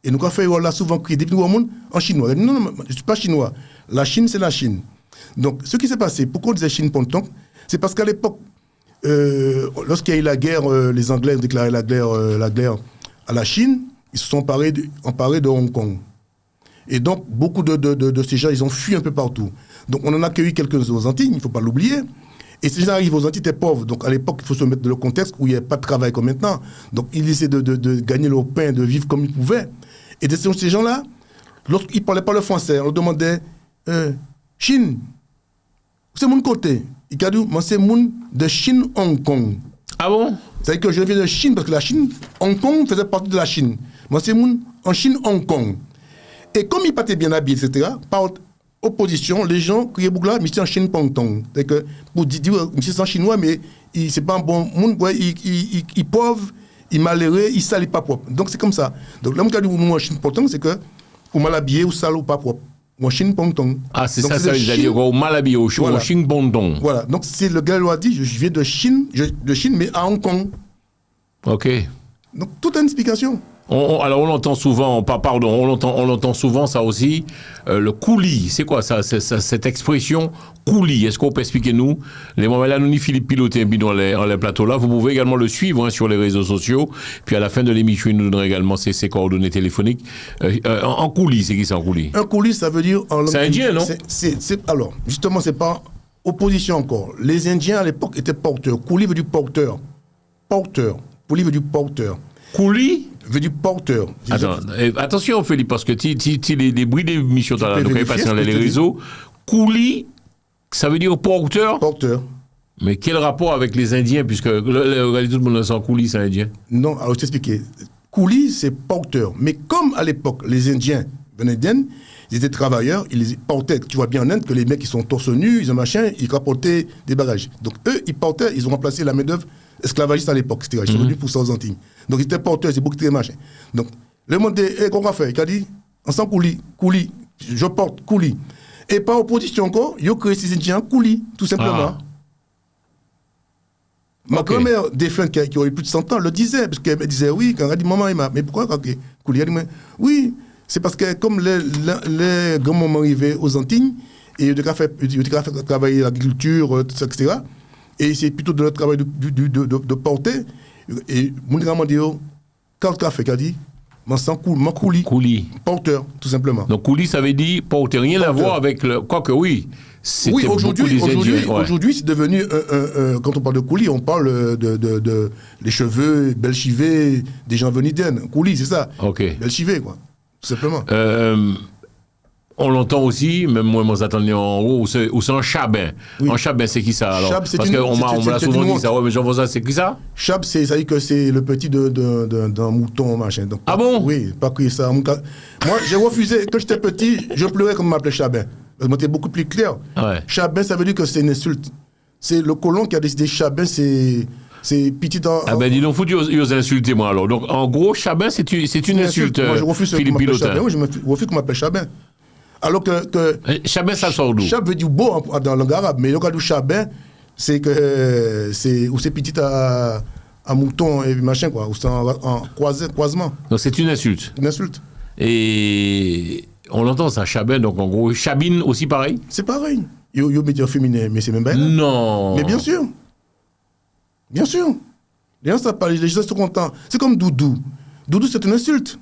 Et nous, quand on l'a souvent crié, depuis le monde, en chinois. Non, je ne suis pas chinois. La Chine, c'est la Chine. Donc, ce qui s'est passé, pourquoi on disait Chine-Pong-Tong? C'est parce qu'à l'époque, lorsqu'il y a eu la guerre, les Anglais ont déclaré la guerre à la Chine, ils se sont emparés de Hong Kong. Et donc, beaucoup de ces gens, ils ont fui un peu partout. Donc, on en a accueilli quelques-uns aux Antilles, il ne faut pas l'oublier. Et ces gens arrivent aux Antilles, étaient pauvres. Donc, à l'époque, il faut se mettre dans le contexte où il n'y avait pas de travail comme maintenant. Donc, ils essaient de gagner leur pain, de vivre comme ils pouvaient. Et ces gens-là, lorsqu'ils ne parlaient pas le français, on leur demandait Chine, c'est mon côté. Ils ont dit, moi, c'est mon de Chine, Hong Kong. Ah bon? C'est-à-dire que je viens de Chine, parce que la Chine, Hong Kong faisait partie de la Chine. Moi, c'est mon en Chine, Hong Kong. Et comme ils étaient bien habillés, etc., par opposition, les gens criaient Bougla, mais c'est en Chine, Pong Tong. C'est que, pour dire, c'est en chinois, mais c'est pas un bon monde, ouais, il est pauvre, il est malheureux, il sale, il pas propre. Donc c'est comme ça. Donc là, on dit en Chine, Pong Tong, c'est que, ou mal habillé, ou sale, ou pas propre. Ou en Chine, Pong Tong. Ah, c'est donc, ça, ça veut dire, ou mal habillé, ou en Chine, Pong Tong. Voilà. Donc c'est le gars qui a dit, je viens de Chine, mais à Hong Kong. Ok. Donc toute une explication. Alors on l'entend souvent, on l'entend souvent ça aussi, le coulis, c'est quoi ça, cette expression coulis? Est-ce qu'on peut expliquer nous? Les moments là, nous ni Philippe piloté dans les plateaux là, vous pouvez également le suivre sur les réseaux sociaux, puis à la fin de l'émission il nous donnera également ses coordonnées téléphoniques. En coulis, c'est qui ça en coulis? Un coulis, ça veut dire... C'est indien, non? Alors, justement, c'est pas opposition encore. Les Indiens à l'époque étaient porteurs. Coulis veut dire porteur. Porteur. Coulis veut dire porteur. Coulis veut dire porteur. Attends, attention Philippe, parce que les bruits d'émission, donc passé dans les réseaux. Coulis, ça veut dire porteur. Porteur. Mais quel rapport avec les Indiens, puisque regardez, tout le monde est en coulisses indien. Non, alors je t'expliquer. Coulis, c'est porteur. Mais comme à l'époque, les Indiens venaient d'Inde, ils étaient travailleurs, ils portaient. Tu vois bien en Inde que les mecs, ils sont torse nus, ils ont machin, ils rapportaient des bagages. Donc eux, ils portaient, ils ont remplacé la main-d'œuvre esclavagiste à l'époque. C'était revenu pour ça aux Antilles. Donc ils étaient porteurs, ils étaient machin. Donc le monde dit, qu'est-ce qu'on va faire? Il a dit, on sent coulis, je porte coulis. Et par opposition encore, ils ont créé ces Indiens coulis, tout simplement. Ma grand-mère défunte qui aurait plus de 100 ans le disait, parce qu'elle me disait oui, quand elle dit maman, mais pourquoi quand coulis? Elle dit oui, c'est parce que comme les grands-mamans arrivaient aux Antilles, et ils ont fait travailler l'agriculture, tout ça, etc. Et c'est plutôt de leur travail de porter. Et mon grand-mère dit, quand tu as fait, qu'elle dit, coulis. Porteur, tout simplement. Donc coulis, ça veut dire porteur, rien à voir avec le. Quoique oui. Oui, aujourd'hui, c'est devenu, quand on parle de coulis, on parle de les cheveux belchivés des gens venus d'Inde. Coulis, c'est ça. Ok. Belchivés, quoi, tout simplement. On l'entend aussi, même moi, je m'attendais en haut, c'est un chabin. Oui. Un chabin, c'est qui ça alors? Chab, c'est parce qu'on me l'a souvent dit ça, ouais, mais j'en vois ça, c'est qui ça? Chab, ça veut dire que c'est le petit d'un mouton, machin. Donc, ah bon? Oui, pas que ça. Moi, j'ai refusé, quand j'étais petit, je pleurais quand on m'appelait chabin. C'était beaucoup plus clair. Ouais. Chabin, ça veut dire que c'est une insulte. C'est le colon qui a décidé chabin, c'est petit dans. Ah ben dis donc, faut ils insulter moi alors. Donc en gros, chabin, c'est une insulte. Moi, je refuse Philippe Pilotin. Oui, je refuse qu'on m'appelle chabin. Alors que chabin, ça sort d'où? Chab veut dire beau dans la langue arabe, mais le cas du chabin, c'est que c'est petit à mouton et machin, quoi, ou c'est en croisement. Donc c'est une insulte. Une insulte. Et on l'entend ça, chabin, donc en gros, chabine aussi pareil? C'est pareil. Yo métier féminin, mais c'est même pas. Non. Mais bien sûr. Bien sûr. Les gens savent pas, les gens sont contents. C'est comme doudou. Doudou, c'est une insulte.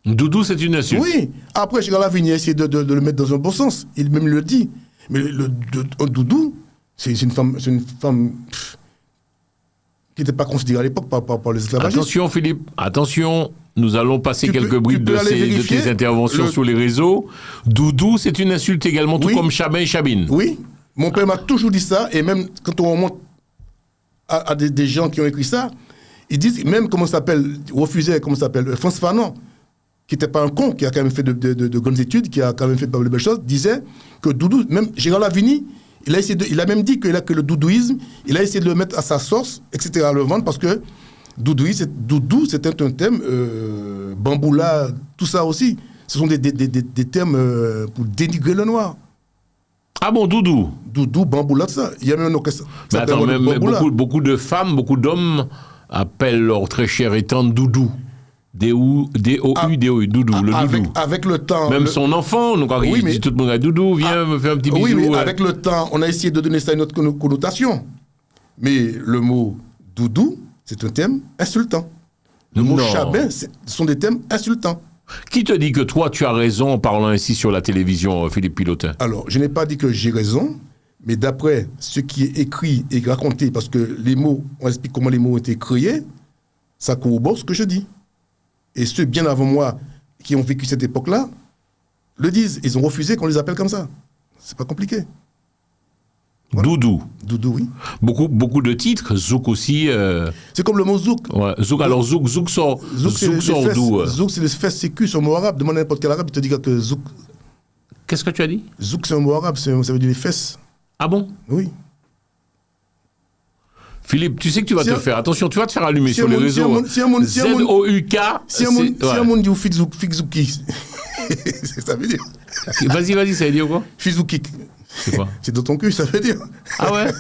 Doudou, c'est une insulte. Oui. Après, Gérard Lavigne a essayé de le mettre dans un bon sens. Il même le dit. Mais un doudou, c'est une femme qui n'était pas considérée à l'époque par les esclavagistes. Attention, Philippe, attention. Nous allons passer quelques bribes de tes interventions sur les réseaux. Doudou, c'est une insulte également, tout comme chabin et chabine. Oui. Mon père m'a toujours dit ça. Et même quand on remonte à des gens qui ont écrit ça, ils disent, même comment ça s'appelle, Frantz Fanon, qui n'était pas un con, qui a quand même fait de grandes études, qui a quand même fait pas mal de belles choses, disait que Doudou, même Gérard Lavigny, il a même dit que le doudouisme, il a essayé de le mettre à sa source, etc., à le vendre, parce que Doudou, c'était un thème, bamboula, tout ça aussi. Ce sont des thèmes pour dénigrer le noir. Ah bon, doudou? Doudou, bamboula, tout ça. Il y a même un orchestre. Mais attends, beaucoup de femmes, beaucoup d'hommes appellent leur très cher et tendre doudou. D-O-U, doudou, le doudou. Avec le temps. Même son enfant, donc il dit tout le monde, doudou, viens me faire un petit bisou. Oui, mais avec le temps, on a essayé de donner ça une autre connotation. Mais le mot doudou, c'est un thème insultant. Le mot chabin, ce sont des thèmes insultants. Qui te dit que toi, tu as raison en parlant ainsi sur la télévision, Philippe Pilotin? Alors, je n'ai pas dit que j'ai raison, mais d'après ce qui est écrit et raconté, parce que les mots, on explique comment les mots ont été créés, ça corrobore ce que je dis. Et ceux bien avant moi qui ont vécu cette époque-là le disent. Ils ont refusé qu'on les appelle comme ça. C'est pas compliqué. Voilà. Doudou. Doudou, oui. Beaucoup de titres. Zouk aussi. C'est comme le mot zouk. Ouais. Zouk, alors zouk sort d'où? Zouk, c'est les fesses sécu, c'est un mot arabe. Demande à n'importe quel arabe, il te dira que zouk. Qu'est-ce que tu as dit? Zouk, c'est un mot arabe, ça veut dire les fesses. Ah bon? Oui. Philippe, tu sais que tu vas te faire. Attention, tu vas te faire allumer sur les réseaux. Z-O-U-K. Si un monde dit Fizouki, ça veut dire. Vas-y, ça veut dire quoi? Fizouki. C'est quoi? C'est dans ton cul, ça veut dire. Ah ouais?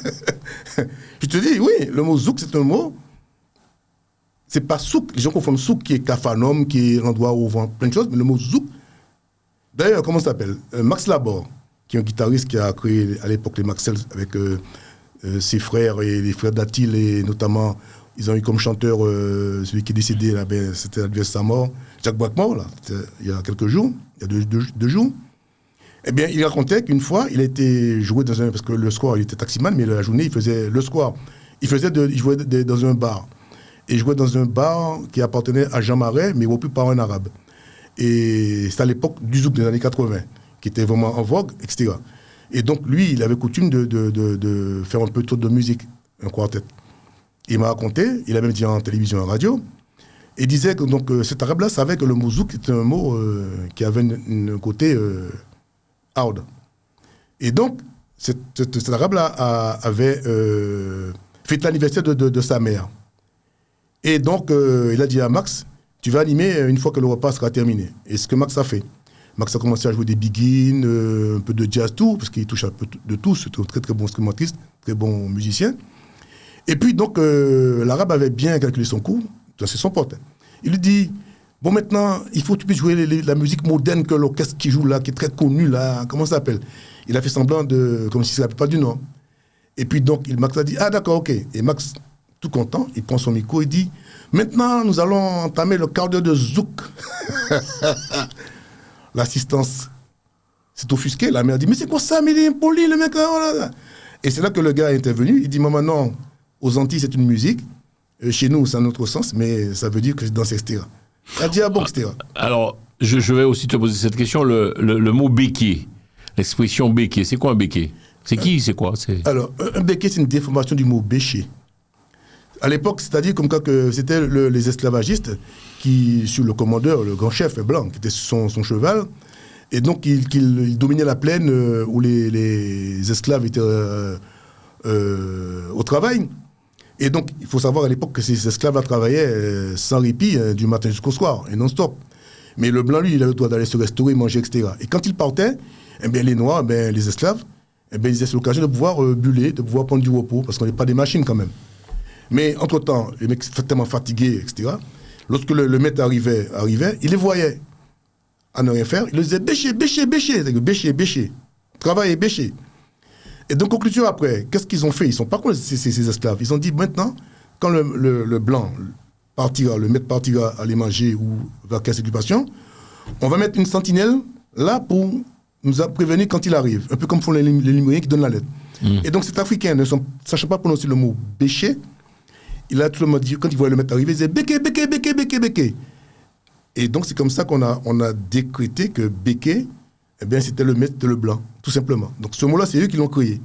Je te dis, oui, le mot zouk, c'est un mot. C'est pas souk. Les gens confondent souk, qui est Capharnaüm, qui est l'endroit où on vend plein de choses, mais le mot zouk. D'ailleurs, comment ça s'appelle? Max Labor, qui est un guitariste qui a créé à l'époque les Maxels avec ses frères et les frères d'Atil, et notamment, ils ont eu comme chanteur celui qui est décédé, là, c'était l'adversaire de sa mort, Jacques Braquemort, là, il y a quelques jours, il y a deux jours. Eh bien, il racontait qu'une fois, il a été joué dans un... Parce que le soir, il était taximan, mais la journée, il faisait... Le soir, il jouait dans un bar. Et il jouait dans un bar qui appartenait à Jean Marais, mais repris par un arabe. Et c'était à l'époque du zouk des années 80, qui était vraiment en vogue, etc. Et donc, lui, il avait coutume de faire un peu de tour de musique, un quartet. Il m'a raconté, il a même dit en télévision, en radio, et il disait que donc, cet arabe-là savait que le mot zouk était un mot qui avait un côté hard. Et donc, cet arabe-là avait fêté l'anniversaire de sa mère. Et donc, il a dit à Max, tu vas animer une fois que le repas sera terminé. Et ce que Max a fait. Max a commencé à jouer des biguines, un peu de jazz, tout, parce qu'il touche un peu de tout. C'est un très très bon instrumentiste, très bon musicien. Et puis donc, l'arabe avait bien calculé son coup, c'est son pote. Il lui dit, bon maintenant, il faut que tu puisses jouer la musique moderne que l'orchestre qui joue là, qui est très connu là, comment ça s'appelle? Il a fait semblant comme s'il ne s'appelait pas du nom. Et puis donc, Max a dit, ah d'accord, ok. Et Max, tout content, il prend son micro et dit, maintenant, nous allons entamer le quart d'heure de zouk. L'assistance s'est offusquée, la mère dit, mais c'est quoi ça, mais il est impoli, le mec là. Et c'est là que le gars est intervenu, il dit, maman, non, aux Antilles, c'est une musique, chez nous, c'est un autre sens, mais ça veut dire que je danse, etc. Il a dit, ah bon, etc. Alors, je vais aussi te poser cette question, le mot béquet, l'expression béquet, c'est quoi un béquet? C'est qui, c'est quoi? Alors, un béquet, c'est une déformation du mot bêcher. À l'époque, c'est-à-dire comme quoi que c'était les esclavagistes qui, sur le commandeur, le grand chef blanc, qui était son cheval, et donc il dominait la plaine où les esclaves étaient au travail. Et donc, il faut savoir à l'époque que ces esclaves-là travaillaient sans répit du matin jusqu'au soir, et non-stop. Mais le blanc, lui, il avait le droit d'aller se restaurer, manger, etc. Et quand il partait, eh bien, les noirs, eh bien, les esclaves, eh bien, ils avaient l'occasion de pouvoir buller, de pouvoir prendre du repos, parce qu'on n'est pas des machines quand même. Mais entre-temps, les mecs étaient tellement fatigués, etc. Lorsque le maître arrivait, il les voyait à ne rien faire. Il leur disait bêcher, bêcher, bêcher. Bêcher, bêcher. Travailler, bêcher. Et donc, conclusion après, qu'est-ce qu'ils ont fait? Ils ne sont pas contre ces esclaves. Ils ont dit maintenant, quand le blanc partira, le maître partira aller manger ou vers quelle occupation, on va mettre une sentinelle là pour nous prévenir quand il arrive. Un peu comme font les Lémuriens qui donnent la lettre. Et donc, cet Africain, ne sachant pas prononcer le mot bêcher, il a tout le monde dit, quand il voyait le maître arriver, il disait béquet, béquet, béquet, béquet, béquet. Et donc, c'est comme ça qu'on a décrété que béquet, eh bien, c'était le maître de le blanc, tout simplement. Donc, ce mot-là, c'est eux qui l'ont créé.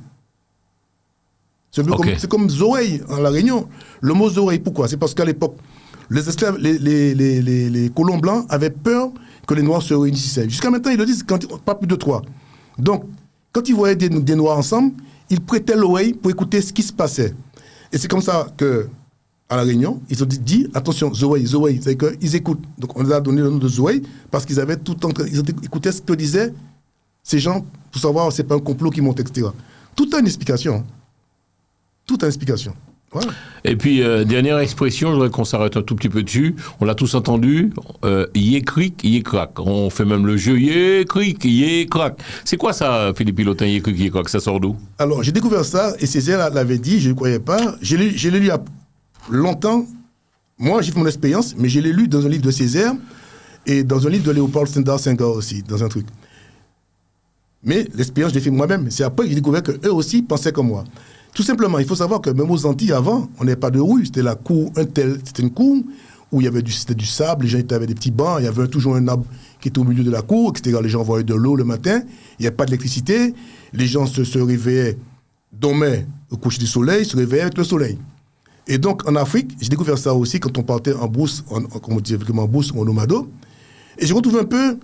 C'est comme Zoreille, en La Réunion. Le mot Zoreille, pourquoi? C'est parce qu'à l'époque, les esclaves, les colons blancs avaient peur que les Noirs se réunissaient. Jusqu'à maintenant, ils le disent, pas plus de 3. Donc, quand ils voyaient des Noirs ensemble, ils prêtaient l'oreille pour écouter ce qui se passait. Et c'est comme ça que, à La Réunion, ils ont dit attention, Zoé, c'est-à-dire qu'ils écoutent. Donc on leur a donné le nom de Zoé parce qu'ils avaient tout le temps, ils écoutaient ce que disaient ces gens pour savoir c'est pas un complot qui monte, etc. Tout a une explication. Tout a une explication. Voilà. Et puis, dernière expression, je voudrais qu'on s'arrête un tout petit peu dessus. On l'a tous entendu, yé cric, yé crac. On fait même le jeu yé cric, yé crac. C'est quoi ça, Philippe Pilotin, yé cric, yé crac? Ça sort d'où? Alors, j'ai découvert ça, et Césaire l'avait dit, je ne croyais pas. Je l'ai lu il y a longtemps. Moi, j'ai fait mon expérience, mais je l'ai lu dans un livre de Césaire et dans un livre de Léopold Sédar Senghor aussi, dans un truc. Mais l'expérience, je l'ai fait moi-même. C'est après que j'ai découvert qu'eux aussi pensaient comme moi. Tout simplement, il faut savoir que même aux Antilles, avant, on n'avait pas de rue. C'était la cour, c'était une cour où il y avait c'était du sable, les gens avaient des petits bancs, il y avait toujours un arbre qui était au milieu de la cour, etc. Les gens voyaient de l'eau le matin, il n'y avait pas d'électricité, les gens se réveillaient, dormaient au coucher du soleil, se réveillaient avec le soleil. Et donc, en Afrique, j'ai découvert ça aussi quand on partait en brousse, comme on dit en brousse ou en nomado. Et j'ai retrouvé un peu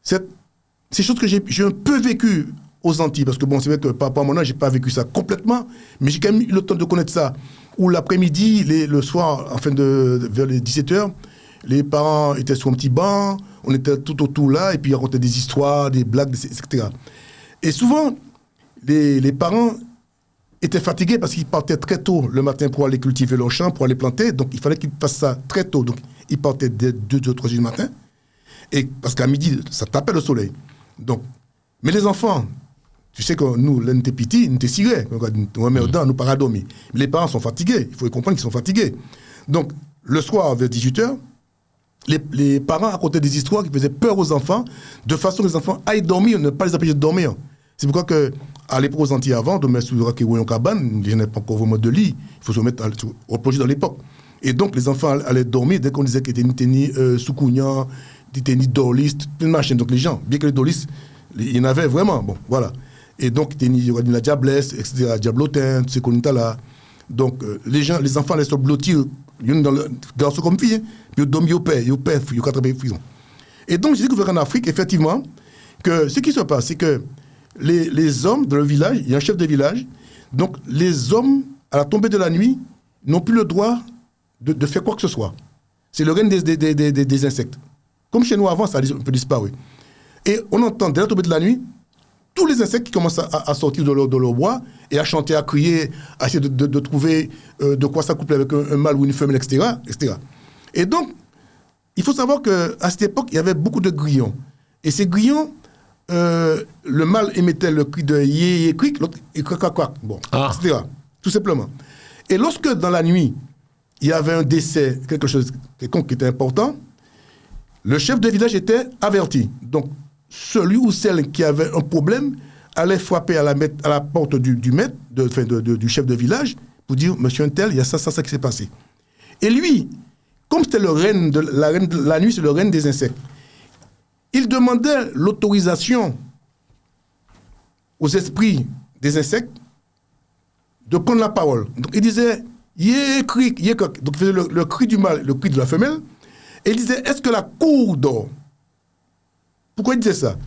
ces choses que j'ai un peu vécues aux Antilles. Parce que bon, c'est vrai que par rapport à mon âge, je n'ai pas vécu ça complètement, mais j'ai quand même eu le temps de connaître ça. Où l'après-midi, le soir, vers les 17h, les parents étaient sur un petit banc, on était tout autour là, et puis ils racontaient des histoires, des blagues, etc. Et souvent, les parents étaient fatigués parce qu'ils partaient très tôt le matin pour aller cultiver leurs champs, pour aller planter. Donc, il fallait qu'ils fassent ça très tôt. Donc, ils partaient dès 2 ou 3 heures du matin. Et parce qu'à midi, ça tapait le soleil. Donc, mais les enfants, tu sais que nous, là, nous étions petits, nous étions cirés. Nous met dedans, nous paradomis. Mais les parents sont fatigués. Il faut comprendre qu'ils sont fatigués. Donc, le soir, vers 18h, les parents racontaient des histoires qui faisaient peur aux enfants, de façon que les enfants aillent dormir, ne pas les empêcher de dormir. C'est pourquoi que, à l'époque aux Antilles avant, de mettre sous le raquet ou en cabane, les gens n'avaient pas encore vraiment de lit. Il faut se mettre au projet dans l'époque. Et donc, les enfants allaient dormir dès qu'on disait qu'ils étaient ni soukounians, ils étaient ni dorlistes, plein de machines. Donc, les gens, bien que les dorlistes, il y en avait vraiment. Bon, voilà. Et donc, il y aura la diablesse, etc., diablotin, tout ce qu'on est là. Donc, les enfants laissent blottir, dans le garçon comme fille, puis ils dorment, ils perdent, ils attrapent prison. Et donc, j'ai découvert en Afrique, effectivement, que ce qui se passe, c'est que les hommes dans le village, il y a un chef de village, donc les hommes, à la tombée de la nuit, n'ont plus le droit de faire quoi que ce soit. C'est le règne des insectes. Comme chez nous avant, ça a un peu disparu. Et on entend, dès la tombée de la nuit, tous les insectes qui commencent à sortir de leur bois et à chanter, à crier, à essayer de trouver de quoi s'accoupler avec un mâle ou une femelle, etc., etc. Et donc, il faut savoir qu'à cette époque, il y avait beaucoup de grillons. Et ces grillons, le mâle émettait le cri de yé, yé, cric, l'autre, et crac, crac, bon, etc. Tout simplement. Et lorsque, dans la nuit, il y avait un décès, quelconque qui était important, le chef de village était averti. Donc, celui ou celle qui avait un problème allait frapper à la porte du maître, du chef de village, pour dire, monsieur un tel, il y a ça qui s'est passé. Et lui, comme c'était le reine de la nuit, c'est le reine des insectes, il demandait l'autorisation aux esprits des insectes de prendre la parole. Donc il disait, yé, cric, yé, coq. Donc il faisait le cri du mâle, le cri de la femelle. Et il disait, est-ce que la cour dort? Pourquoi il disait ça?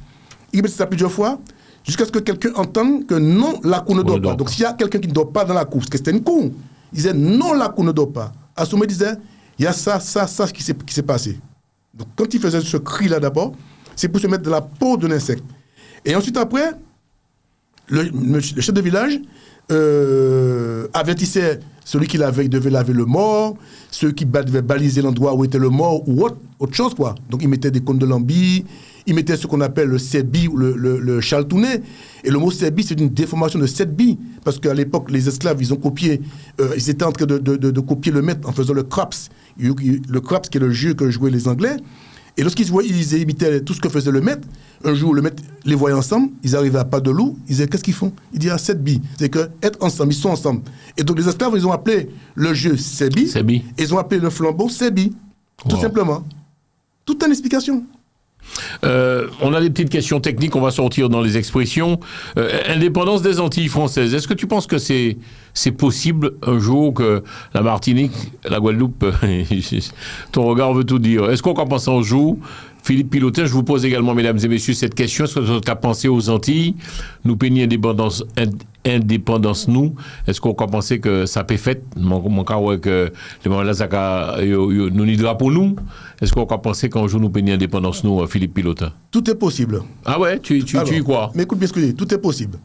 Il répétait ça plusieurs fois, jusqu'à ce que quelqu'un entende que non, la cour ne dort pas. Donc s'il y a quelqu'un qui ne dort pas dans la cour, parce que c'était une cour, il disait, non, la cour ne dort pas. À ce moment, il disait, il y a ça qui s'est passé. Donc quand il faisait ce cri-là d'abord, c'est pour se mettre dans la peau d'un insecte. Et ensuite, après, le chef de village avertissait celui qui devait laver le mort, ceux qui devaient baliser l'endroit où était le mort, ou autre chose, quoi. Donc, ils mettaient des cônes de lambi, ils mettaient ce qu'on appelle le sebi ou le chaltounet. Et le mot sebi, c'est une déformation de setbi, parce qu'à l'époque, les esclaves, ils ont copié, ils étaient en train de copier le maître en faisant le craps. Le craps, qui est le jeu que jouaient les Anglais. Et lorsqu'ils imitaient tout ce que faisait le maître, un jour, le maître les voyait ensemble, ils arrivaient à pas de loup, ils disaient, qu'est-ce qu'ils font? Ils disaient, setbi. C'est que être ensemble, ils sont ensemble. Et donc, les esclaves, ils ont appelé le jeu sebi, et ils ont appelé le flambeau sebi. Tout simplement. Toute une explication. On a des petites questions techniques, on va sortir dans les expressions. Indépendance des Antilles françaises. Est-ce que tu penses que c'est possible un jour que la Martinique, la Guadeloupe, ton regard veut tout dire. Est-ce qu'on peut penser un jour, Philippe Pilotin, je vous pose également, mesdames et messieurs, cette question. Est-ce que tu as pensé aux Antilles, nous pays indépendance nous, est-ce qu'on peut penser que ça peut faire, mon cas, ouais, que les moments là, ça nous nidera pour nous? Est-ce qu'on peut penser qu'un jour nous pays indépendance nous, Philippe Pilotin? Tout est possible. Ah ouais, tu y crois? Mais écoute bien ce que je dis, tout est possible.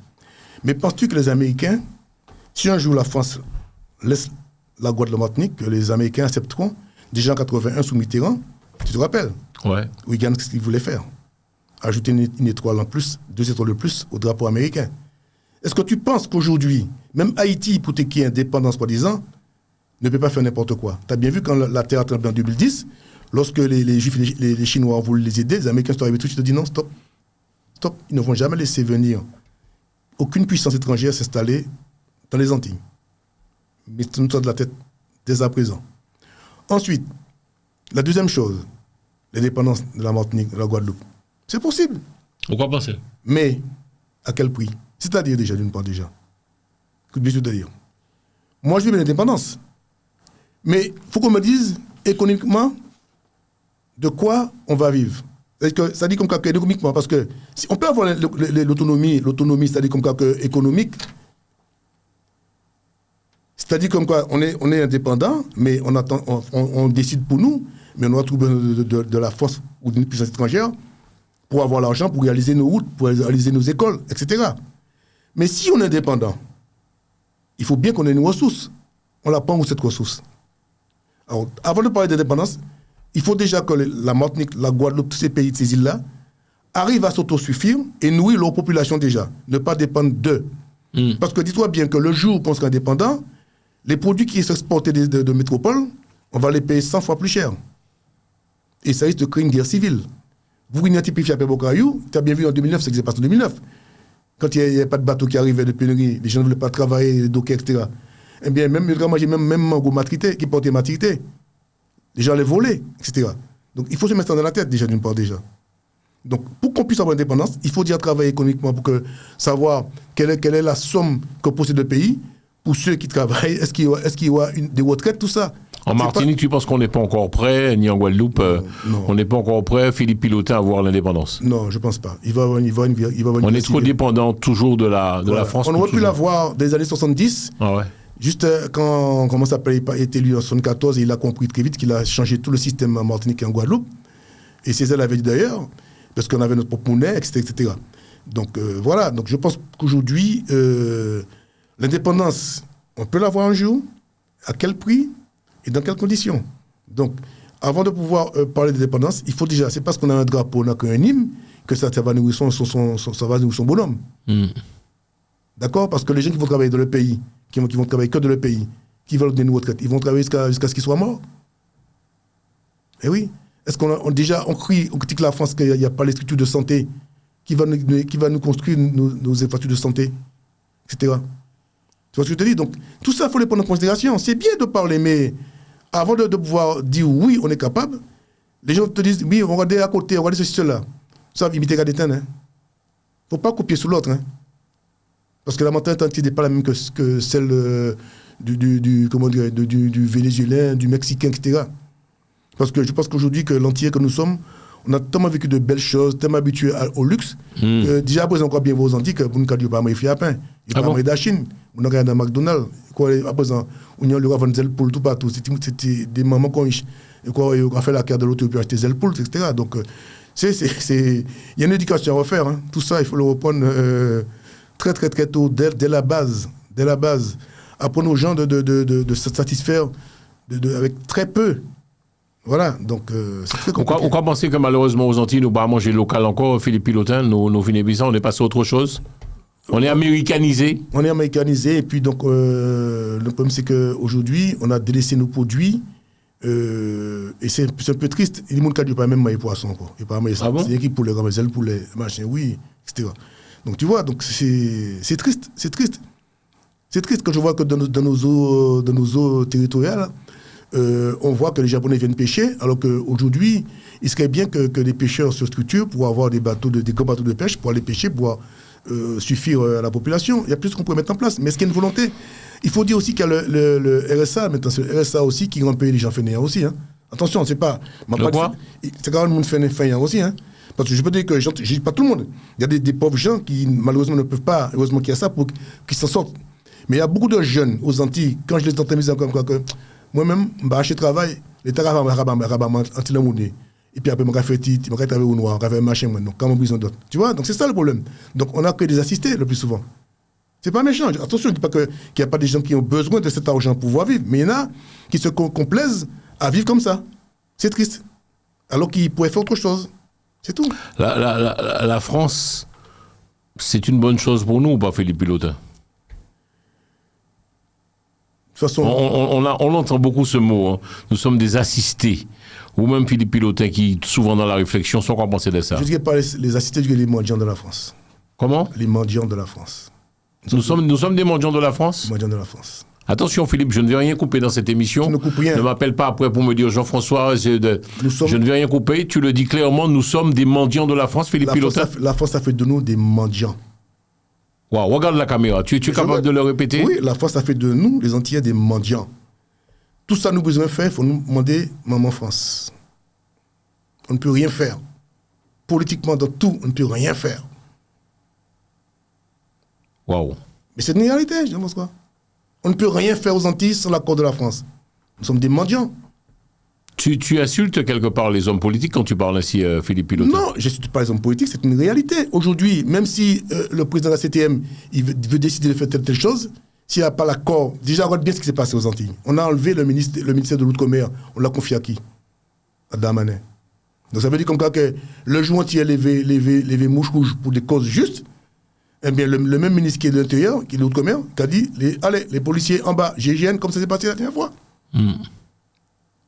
Mais penses-tu que les Américains, si un jour la France laisse la Guadeloupe Martinique, que les Américains accepteront? Déjà en 81 sous Mitterrand, tu te rappelles? Ouais. Reagan, ce qu'il voulait faire? Ajouter une étoile en plus, 2 étoiles de plus au drapeau américain. Est-ce que tu penses qu'aujourd'hui, même Haïti, pour qui est indépendance, soi-disant, ne peut pas faire n'importe quoi? Tu as bien vu quand la terre a tremblé en 2010, lorsque les Juifs et les Chinois ont voulu les aider, les Américains sont arrivés tout de suite et ont dit non, stop. Stop. Ils ne vont jamais laisser venir aucune puissance étrangère s'installer dans les Antilles. Mettons ça de la tête dès à présent. Ensuite, la deuxième chose, l'indépendance de la Martinique, de la Guadeloupe. C'est possible. Pourquoi penser? Mais à quel prix? C'est-à-dire déjà, d'une part déjà. Écoute bien ce que je veux dire. Moi, je veux l'indépendance. Mais il faut qu'on me dise économiquement de quoi on va vivre. Ça dit comme quoi économiquement, parce que si on peut avoir l'autonomie, c'est-à-dire comme quoi économique, c'est-à-dire comme quoi on est indépendant, mais on décide pour nous, mais on doit trouver de la force ou d'une puissance étrangère pour avoir l'argent, pour réaliser nos routes, pour réaliser nos écoles, etc. Mais si on est indépendant, il faut bien qu'on ait une ressource. On la prend où cette ressource? Alors, avant de parler d'indépendance, il faut déjà que la Martinique, la Guadeloupe, tous ces pays de ces îles-là, arrivent à s'autosuffire et nourrir leur population déjà. Ne pas dépendre d'eux. Parce que dis-toi bien que le jour où on sera indépendant, les produits qui sont exportés de métropole, on va les payer 100 fois plus cher. Et ça risque de créer une guerre civile. Vous identifiez à Pébocaillou, tu as bien vu en 2009 ce qui s'est passé en 2009. Quand il n'y avait pas de bateau qui arrivait de pénurie, les gens ne voulaient pas travailler, les dockers, etc. Eh bien, même mango matrité, qui portait matrité, les gens les volaient, etc. Donc il faut se mettre ça dans la tête déjà, d'une part déjà. Donc, pour qu'on puisse avoir l'indépendance, il faut déjà travailler économiquement pour savoir quelle est la somme que possède le pays pour ceux qui travaillent. Est-ce qu'il y aura des retraites, tout ça? En Martinique, tu penses qu'on n'est pas encore prêt, ni en Guadeloupe, non. On n'est pas encore prêt, Philippe Pilotin, à avoir l'indépendance? Non, je ne pense pas. Il va y avoir on est trop dépendant toujours de la France. On aurait pu l'avoir des années 70. Ah ouais. Juste quand comment ça s'appelle, il a été élu en 74, il a compris très vite qu'il a changé tout le système en Martinique et en Guadeloupe. Et Césaire l'avait dit d'ailleurs, parce qu'on avait notre propre monnaie, etc. Donc voilà, donc je pense qu'aujourd'hui, l'indépendance, on peut l'avoir un jour, à quel prix et dans quelles conditions. Donc, avant de pouvoir parler d'indépendance, il faut déjà, c'est parce qu'on a un drapeau, on n'a qu'un hymne, que ça va nourrir son bonhomme. D'accord? Parce que les gens qui vont travailler dans le pays, qui vont travailler que dans le pays, qui veulent donner une retraite, ils vont travailler jusqu'à ce qu'ils soient morts. Eh oui. Est-ce on critique la France qu'il n'y a pas les structures de santé qui va nous construire nos infrastructures de santé, etc. Tu vois ce que je te dis? Donc, tout ça, il faut les prendre en considération. C'est bien de parler, mais avant de pouvoir dire oui, on est capable, les gens te disent oui, regardez à côté, regardez ceci, cela. Ça va imiter Gadeten. Il ne faut pas copier sur l'autre. Hein. Parce que la mentalité n'est pas la même que celle du Vénézuélien, du Mexicain, etc. Parce que je pense qu'aujourd'hui, que l'Antillais que nous sommes, on a tellement vécu de belles choses, tellement habitués au luxe, que déjà, après, encore bien vos Antilles, que vous ne pouvez pas manger à pain. Il n'y a pas manger de la Chine. Vous n'avez rien dans McDonald's. À présent, on y a le roi van Zelpoul tout partout. C'était des mamans qui ont fait la carte de l'auto et puis acheté Zelpoul, etc. Donc, il y a une éducation à refaire. Hein. Tout ça, il faut le reprendre très, très, très tôt, dès la base. Dès la base. Apprendre aux gens de se satisfaire avec très peu. Voilà, donc c'est très compliqué. On croit penser que malheureusement aux Antilles, nous ne pas manger local encore, Philippe Pilotin, nos Vinébissants, on est passé à autre chose. On est américanisé. On est américanisé, et puis donc le problème c'est qu'aujourd'hui, on a délaissé nos produits, et c'est un peu triste. Il y a des gens qui ne pas même manger poisson encore. Il pas manger ça. C'est écrit pour les ramazelles, pour les machins, oui, etc. Donc tu vois, donc c'est triste, c'est triste. C'est triste quand je vois que dans nos eaux territoriales, on voit que les Japonais viennent pêcher, alors qu'aujourd'hui, il serait bien que les pêcheurs se structurent pour avoir des grands bateaux de pêche, pour aller pêcher, pour suffire à la population. Il y a plus qu'on peut mettre en place. Mais est-ce qu'il y a une volonté? Il faut dire aussi qu'il y a le RSA, maintenant, c'est le RSA aussi qui rend payer les gens fainéants aussi. Hein. Attention, c'est pas... C'est quand même le monde fainéant aussi. Hein. Parce que je peux dire que je ne dis pas tout le monde. Il y a des pauvres gens qui, malheureusement, ne peuvent pas, heureusement qu'il y a ça, pour qu'ils s'en sortent. Mais il y a beaucoup de jeunes aux Antilles, quand je les entends mis comme quoi que... Moi-même, je vais travail, l'État va anti-la-monnaie. Et puis après, je vais travailler au noir, je vais faire machin. Donc, comment besoin d'autres? Tu vois? Donc, c'est ça le problème. Donc, on a que des assistés le plus souvent. C'est pas méchant. Attention, je ne dis pas qu'il n'y a pas des gens qui ont besoin de cet argent pour pouvoir vivre. Mais il y en a qui se complaisent à vivre comme ça. C'est triste. Alors qu'ils pourraient faire autre chose. C'est tout. La France, c'est une bonne chose pour nous ou pas, Philippe Pilotin? De toute façon, on entend beaucoup ce mot. Hein. Nous sommes des assistés. Ou même Philippe Pilotin qui, souvent dans la réflexion, sont quoi penser de ça? Je ne dirais pas les assistés, je dirais les mendiants de la France. Comment? Les mendiants de la France. Nous sommes des mendiants de la France? Mendiants de la France. Attention Philippe, je ne vais rien couper dans cette émission. Tu ne coupes rien. Ne m'appelle pas après pour me dire Jean-François, je ne vais rien couper. Tu le dis clairement, nous sommes des mendiants de la France, Philippe Pilotin. La France a fait de nous des mendiants. Wow, regarde la caméra, tu es capable de le répéter? Oui, la France a fait de nous, les Antillais, des mendiants. Tout ça, nous besoin faire, il faut nous demander Maman France. On ne peut rien faire. Politiquement, dans tout, on ne peut rien faire. Waouh. Mais c'est une réalité, je pense quoi. On ne peut rien faire aux Antilles sans l'accord de la France. Nous sommes des mendiants. Tu insultes quelque part les hommes politiques quand tu parles ainsi, Philippe Pilotin? Non, je n'insulte pas les hommes politiques, c'est une réalité. Aujourd'hui, même si le président de la CTM il veut décider de faire telle chose, s'il n'y a pas l'accord, déjà, regarde bien ce qui s'est passé aux Antilles. On a enlevé le ministère de l'Outre-mer, on l'a confié à qui? À Damanet. Donc ça veut dire comme quoi que le jour où il a levé mouche rouge pour des causes justes, eh bien le même ministre qui est de l'Intérieur, qui est de l'Outre-mer, qui a dit, allez, les policiers en bas, GIGN, comme ça s'est passé la dernière fois.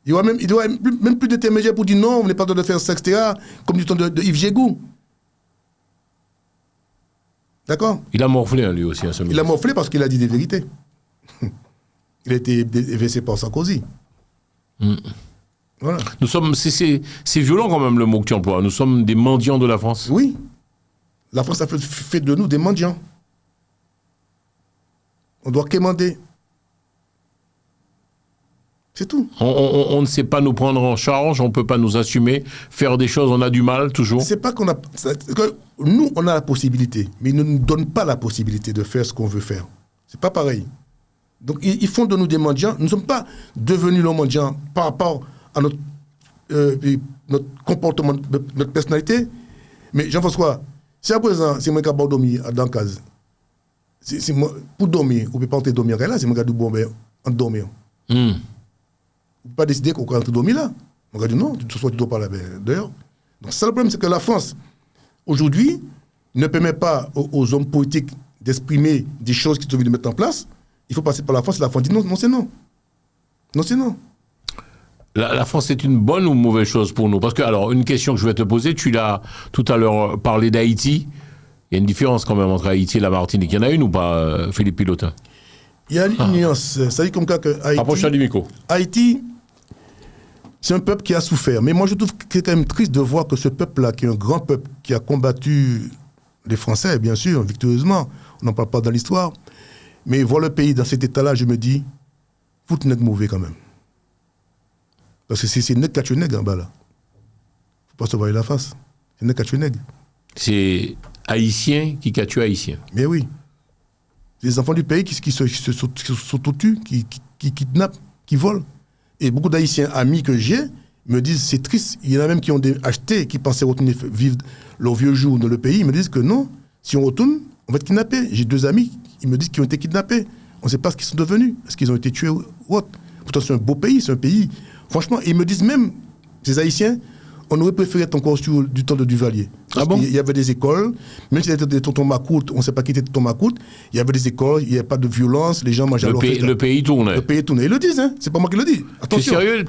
Il doit même plus d'intermédiaire pour dire non, on n'est pas droit de faire ça, etc. Comme du temps de Yves Gégou. D'accord? Il a morflé, lui aussi, à ce moment. Il a morflé parce qu'il a dit des vérités. Il a été évincé par Sarkozy. Voilà. Nous sommes, c'est violent quand même le mot que tu emploies. Nous sommes des mendiants de la France. Oui. La France a fait de nous des mendiants. On doit quémander. C'est tout. On ne sait pas nous prendre en charge, on ne peut pas nous assumer, faire des choses, on a du mal toujours. C'est pas qu'on a. Que nous, on a la possibilité, mais ils ne nous donnent pas la possibilité de faire ce qu'on veut faire. C'est pas pareil. Donc, ils font de nous des mendiants. Nous ne sommes pas devenus les mendiants par rapport à notre comportement, notre personnalité. Mais Jean-François, si à présent, c'est moi qui ai dormi dans la case, pour dormir, on ne peut pas entrer dormir là, c'est moi qui ai dit bon, ben, en dormir. On ne peut pas décider qu'on va entrer dormir là. On va dire non, tu ne dois pas là, dehors. Donc, ça, le problème, c'est que la France, aujourd'hui, ne permet pas aux hommes politiques d'exprimer des choses qu'ils ont envie de mettre en place. Il faut passer par la France et la France dit non, non, c'est non. Non, c'est non. La France est une bonne ou mauvaise chose pour nous? Parce que, alors, une question que je vais te poser, tu l'as tout à l'heure parlé d'Haïti. Il y a une différence quand même entre Haïti et la Martinique. Il y en a une ou pas, Philippe Pilotin? Il y a une nuance. Ça dit comme ça que Haïti. Approche-toi du micro. Haïti, c'est un peuple qui a souffert. Mais moi, je trouve que c'est quand même triste de voir que ce peuple-là, qui est un grand peuple, qui a combattu les Français, bien sûr, victorieusement, on n'en parle pas dans l'histoire, mais voir le pays dans cet état-là, je me dis, vous n'êtes mauvais quand même. Parce que c'est net qu'à nègre en bas là. Faut pas se voir la face. C'est net qu'à nègre. C'est haïtien qui a tué haïtien. Mais oui. Les enfants du pays qui s'auto-tuent, qui kidnappent, qui volent. Et beaucoup d'Haïtiens amis que j'ai me disent c'est triste. Il y en a même qui ont acheté, qui pensaient retourner vivre leur vieux jour dans le pays. Ils me disent que non, si on retourne, on va être kidnappé. J'ai 2 amis, ils me disent qu'ils ont été kidnappés. On ne sait pas ce qu'ils sont devenus. Est-ce qu'ils ont été tués ou autre. Pourtant, c'est un beau pays, c'est un pays. Franchement, ils me disent même, ces Haïtiens, on aurait préféré être encore sur du temps de Duvalier. Parce qu'il y avait des écoles, même si c'était des tontons Macoute, on ne sait pas qui était tonton Macoute, il y avait des écoles, il n'y avait pas de violence, les gens mangeaient à leur fête. Le pays tournait. Le pays tournait. Ils le disent, hein. C'est pas moi qui le dis. Attention. T'es sérieux?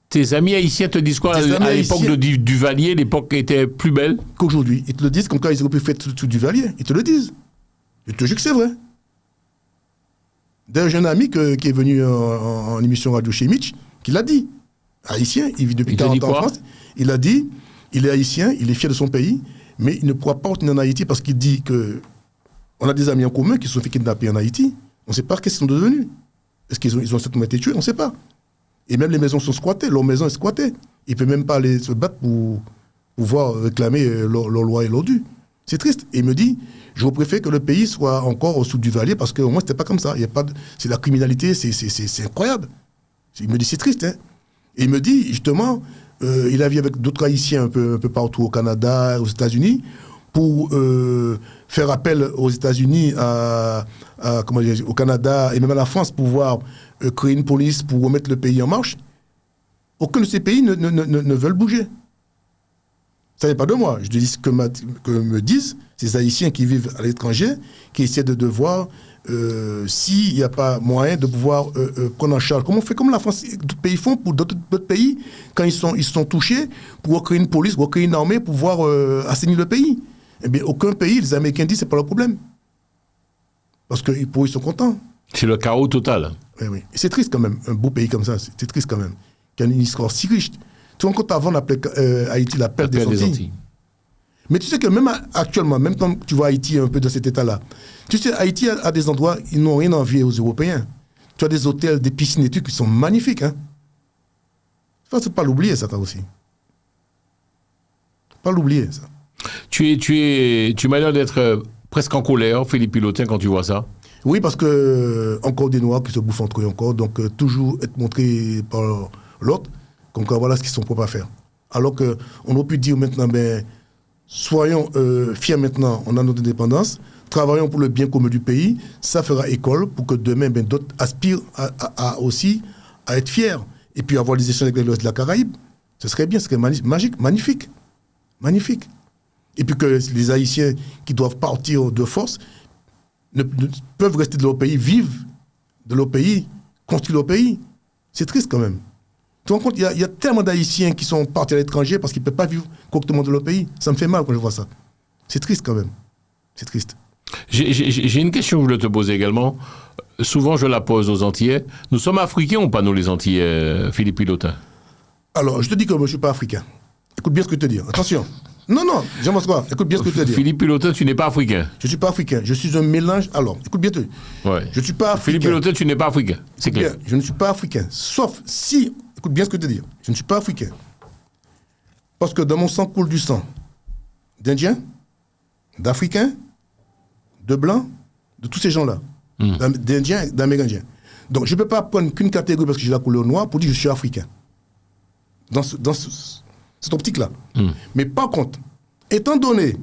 Tes amis haïtiens te disent quoi à l'époque de Duvalier? L'époque était plus belle qu'aujourd'hui. Ils te le disent comme quand ils auraient pu faire tout Duvalier. Ils te le disent. Je te jure que c'est vrai. D'ailleurs, j'ai un ami qui est venu en émission radio chez Mitch, qui l'a dit. Haïtien, il vit depuis 40 ans en France. Il a dit, il est haïtien, il est fier de son pays, mais il ne pourra pas retourner en Haïti parce qu'il dit que on a des amis en commun qui se sont fait kidnapper en Haïti. On ne sait pas qu'est-ce qu'ils sont devenus. Est-ce qu'ils ont certainement été tués? On ne sait pas. Et même les maisons sont squattées, leur maison est squattée. Ils ne peuvent même pas aller se battre pour pouvoir réclamer leur loi et leur dû. C'est triste. Et il me dit, je préfère que le pays soit encore sous Duvalier parce qu'au moins, ce n'était pas comme ça. C'est la criminalité, c'est incroyable. Il me dit, c'est triste. Hein. Et il me dit, justement, il a vu avec d'autres Haïtiens un peu partout au Canada, aux États-Unis, pour faire appel aux États-Unis, au Canada et même à la France, pour pouvoir créer une police pour remettre le pays en marche. Aucun de ces pays ne veulent bouger. Ça n'est pas de moi. Je dis ce que me disent ces Haïtiens qui vivent à l'étranger, qui essaient de voir s'il n'y a pas moyen de pouvoir prendre en charge. Comment on fait comme la France et d'autres pays font pour d'autres pays, quand ils sont touchés, pour créer une police, pour créer une armée, pour pouvoir assainir le pays. Eh bien, aucun pays, les Américains disent, c'est pas leur problème. Parce que pour eux, ils sont contents. C'est le chaos total. Eh oui. Et c'est triste quand même, un beau pays comme ça, c'est triste quand même. Qui a une histoire si riche. Tu vois, quand avant, on appelait Haïti la perle des Antilles. Mais tu sais que même actuellement, même quand tu vois Haïti un peu dans cet état-là, tu sais, Haïti a des endroits, ils n'ont rien à envier aux Européens. Tu as des hôtels, des piscines et tout qui sont magnifiques. Hein. Il ne faut pas l'oublier, ça aussi. Pas l'oublier, ça. Tu m'as l'air d'être presque en colère, Philippe Pilotin, quand tu vois ça. Oui, parce que encore des Noirs qui se bouffent entre eux encore, donc toujours être montré par l'autre, comme quoi voilà ce qu'ils sont propres à faire. Alors qu'on aurait pu dire maintenant, soyons fiers maintenant, on a notre indépendance, travaillons pour le bien commun du pays, ça fera école pour que demain, d'autres aspirent aussi à être fiers et puis avoir des échanges avec les de la Caraïbe. Ce serait bien, ce serait magique, magnifique. Magnifique. Et puis que les Haïtiens qui doivent partir de force peuvent rester dans leur pays, vivre de leur pays, construire leur pays. C'est triste quand même. Tu te rends compte, il y a tellement d'Haïtiens qui sont partis à l'étranger parce qu'ils ne peuvent pas vivre correctement dans leur pays. Ça me fait mal quand je vois ça. C'est triste quand même. C'est triste. J'ai une question que je voulais te poser également. Souvent, je la pose aux Antillais. Nous sommes africains ou pas, nous, les Antillais, Philippe Pilotin? Alors, je te dis que moi, je ne suis pas africain. Écoute bien ce que je te dis. Attention. Non, Jean-François, écoute bien ce que je te dis. Philippe Pilotin, tu n'es pas africain. Je ne suis pas africain. Je suis un mélange. Alors, écoute bien. Ouais. Je ne suis pas africain. Philippe Pilotin, tu n'es pas africain. C'est clair. Bien, je ne suis pas africain. Sauf si, écoute bien ce que je te dis. Je ne suis pas africain. Parce que dans mon sang coule du sang d'Indiens, d'Africains, de Blancs, de tous ces gens-là. D'Indiens et d'Amérindiens. Donc, je ne peux pas prendre qu'une catégorie parce que j'ai la couleur noire pour dire que je suis africain. Dans cette optique-là. Mais par contre, étant donné,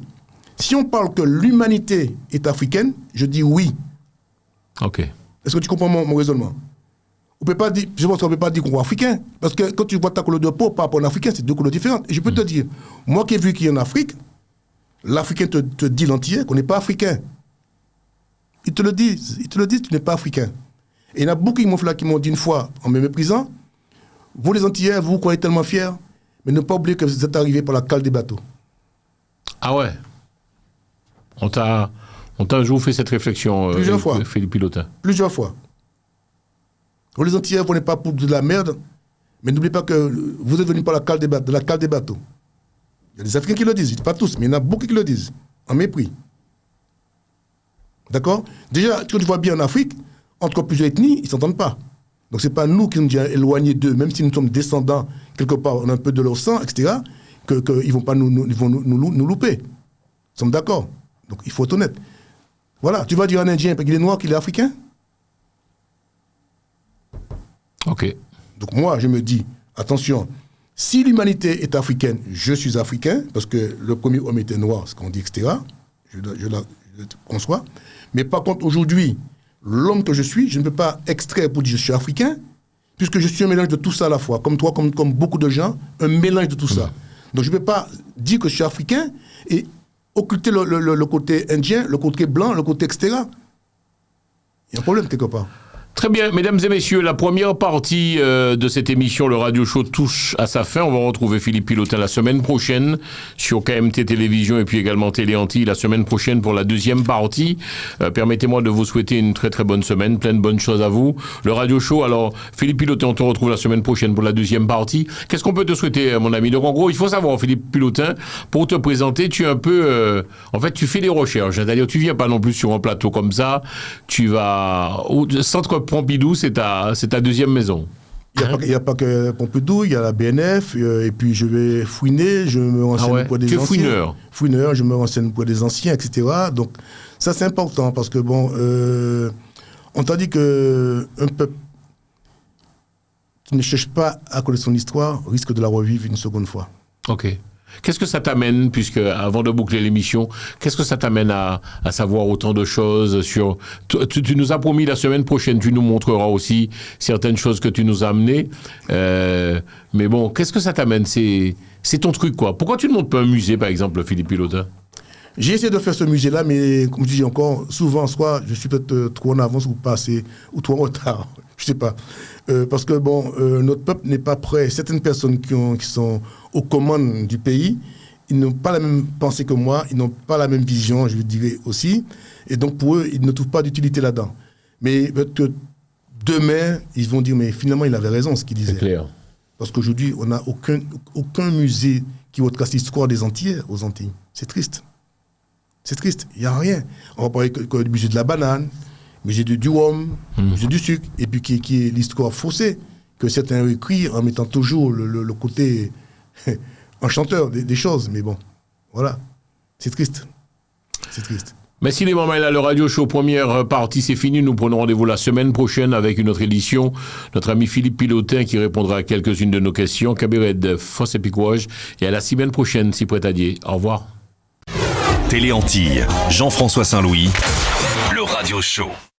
si on parle que l'humanité est africaine, je dis oui. Ok. Est-ce que tu comprends mon raisonnement? On peut pas dire, je pense qu'on ne peut pas dire qu'on est africain. Parce que quand tu vois ta couleur de peau par rapport à un africain, c'est deux couleurs différentes. Et je peux te dire, moi qui ai vu qu'il y a en Afrique, l'Africain te dit l'entier qu'on n'est pas africain. Ils te le disent, tu n'es pas africain. Et il y en a beaucoup qui m'ont dit une fois, en me méprisant, vous les Antillais, vous croyez tellement fiers, mais ne pas oublier que vous êtes arrivés par la cale des bateaux. Ah ouais. On t'a un jour fait cette réflexion, Plusieurs fois. Philippe Pilotin. Plusieurs fois. Vous les Antillais, vous n'êtes pas pour de la merde, mais n'oubliez pas que vous êtes venus par de la cale des bateaux. Il y a des Africains qui le disent, pas tous, mais il y en a beaucoup qui le disent, en mépris. D'accord? Déjà, quand tu vois bien en Afrique, entre plusieurs ethnies, ils ne s'entendent pas. Donc ce n'est pas nous qui nous sommes éloignés d'eux, même si nous sommes descendants, quelque part, on a un peu de leur sang, etc., qu'ils ne vont pas nous louper. Nous sommes d'accord. Donc il faut être honnête. Voilà, tu vas dire à un Indien qu'il est noir, qu'il est africain? Ok. Donc moi, je me dis, attention, si l'humanité est africaine, je suis africain, parce que le premier homme était noir, ce qu'on dit, etc., je le conçois. Mais par contre, aujourd'hui, l'homme que je suis, je ne peux pas extraire pour dire que je suis africain, puisque je suis un mélange de tout ça à la fois, comme toi, comme beaucoup de gens, un mélange de tout ça. Donc je ne peux pas dire que je suis africain et occulter le côté indien, le côté blanc, le côté etc. Il y a un problème quelque part. Très bien, mesdames et messieurs, la première partie de cette émission, le Radio Show, touche à sa fin. On va retrouver Philippe Pilotin la semaine prochaine sur KMT Télévision et puis également Télé Antilles la semaine prochaine pour la deuxième partie. Permettez-moi de vous souhaiter une très très bonne semaine, plein de bonnes choses à vous. Le Radio Show, alors Philippe Pilotin, on te retrouve la semaine prochaine pour la deuxième partie. Qu'est-ce qu'on peut te souhaiter, mon ami? Donc en gros, il faut savoir, Philippe Pilotin, pour te présenter, tu es un peu... en fait, tu fais des recherches, c'est-à-dire tu viens pas non plus sur un plateau comme ça, tu vas... au centre Pompidou, c'est ta deuxième maison. Il n'y a pas que Pompidou, il y a la BNF, et puis je vais fouiner, je me renseigne pour des anciens. Tu es fouineur. Fouineur, je me renseigne pour des anciens, etc. Donc ça c'est important, parce que bon, on t'a dit qu'un peuple qui ne cherche pas à connaître son histoire risque de la revivre une seconde fois. Ok. Qu'est-ce que ça t'amène, puisque avant de boucler l'émission, qu'est-ce que ça t'amène à savoir autant de choses sur... Tu nous as promis la semaine prochaine, tu nous montreras aussi certaines choses que tu nous as amenées. Mais bon, qu'est-ce que ça t'amène? C'est ton truc, quoi. Pourquoi tu ne montes pas un musée, par exemple, Philippe Pilotin? J'ai essayé de faire ce musée-là, mais comme je dis encore, souvent, soit je suis peut-être trop en avance ou pas assez, ou trop en retard, je ne sais pas. Parce que, bon, notre peuple n'est pas prêt. Certaines personnes qui sont aux commandes du pays, ils n'ont pas la même pensée que moi, ils n'ont pas la même vision, je dirais aussi. Et donc, pour eux, ils ne trouvent pas d'utilité là-dedans. Mais peut-être que demain, ils vont dire, mais finalement, il avait raison, ce qu'il disait. C'est clair. Parce qu'aujourd'hui, on n'a aucun musée qui retrace l'histoire des Antillais aux Antilles. C'est triste. C'est triste, il n'y a rien. On va parler du musée de la banane, musée du rhum, musée du sucre, et puis qui est l'histoire faussée, que certains écrivent en mettant toujours le côté enchanteur des choses. Mais bon, voilà, c'est triste. C'est triste. Merci les mamans, là, le Radio Show, première partie, c'est fini. Nous prenons rendez-vous la semaine prochaine avec une autre édition. Notre ami Philippe Pilotin qui répondra à quelques-unes de nos questions. Cabaret de Fosse et Picouage. Et à la semaine prochaine, si prêt à dire. Au revoir. Télé Antilles, Jean-François Saint-Louis, le Radio Show.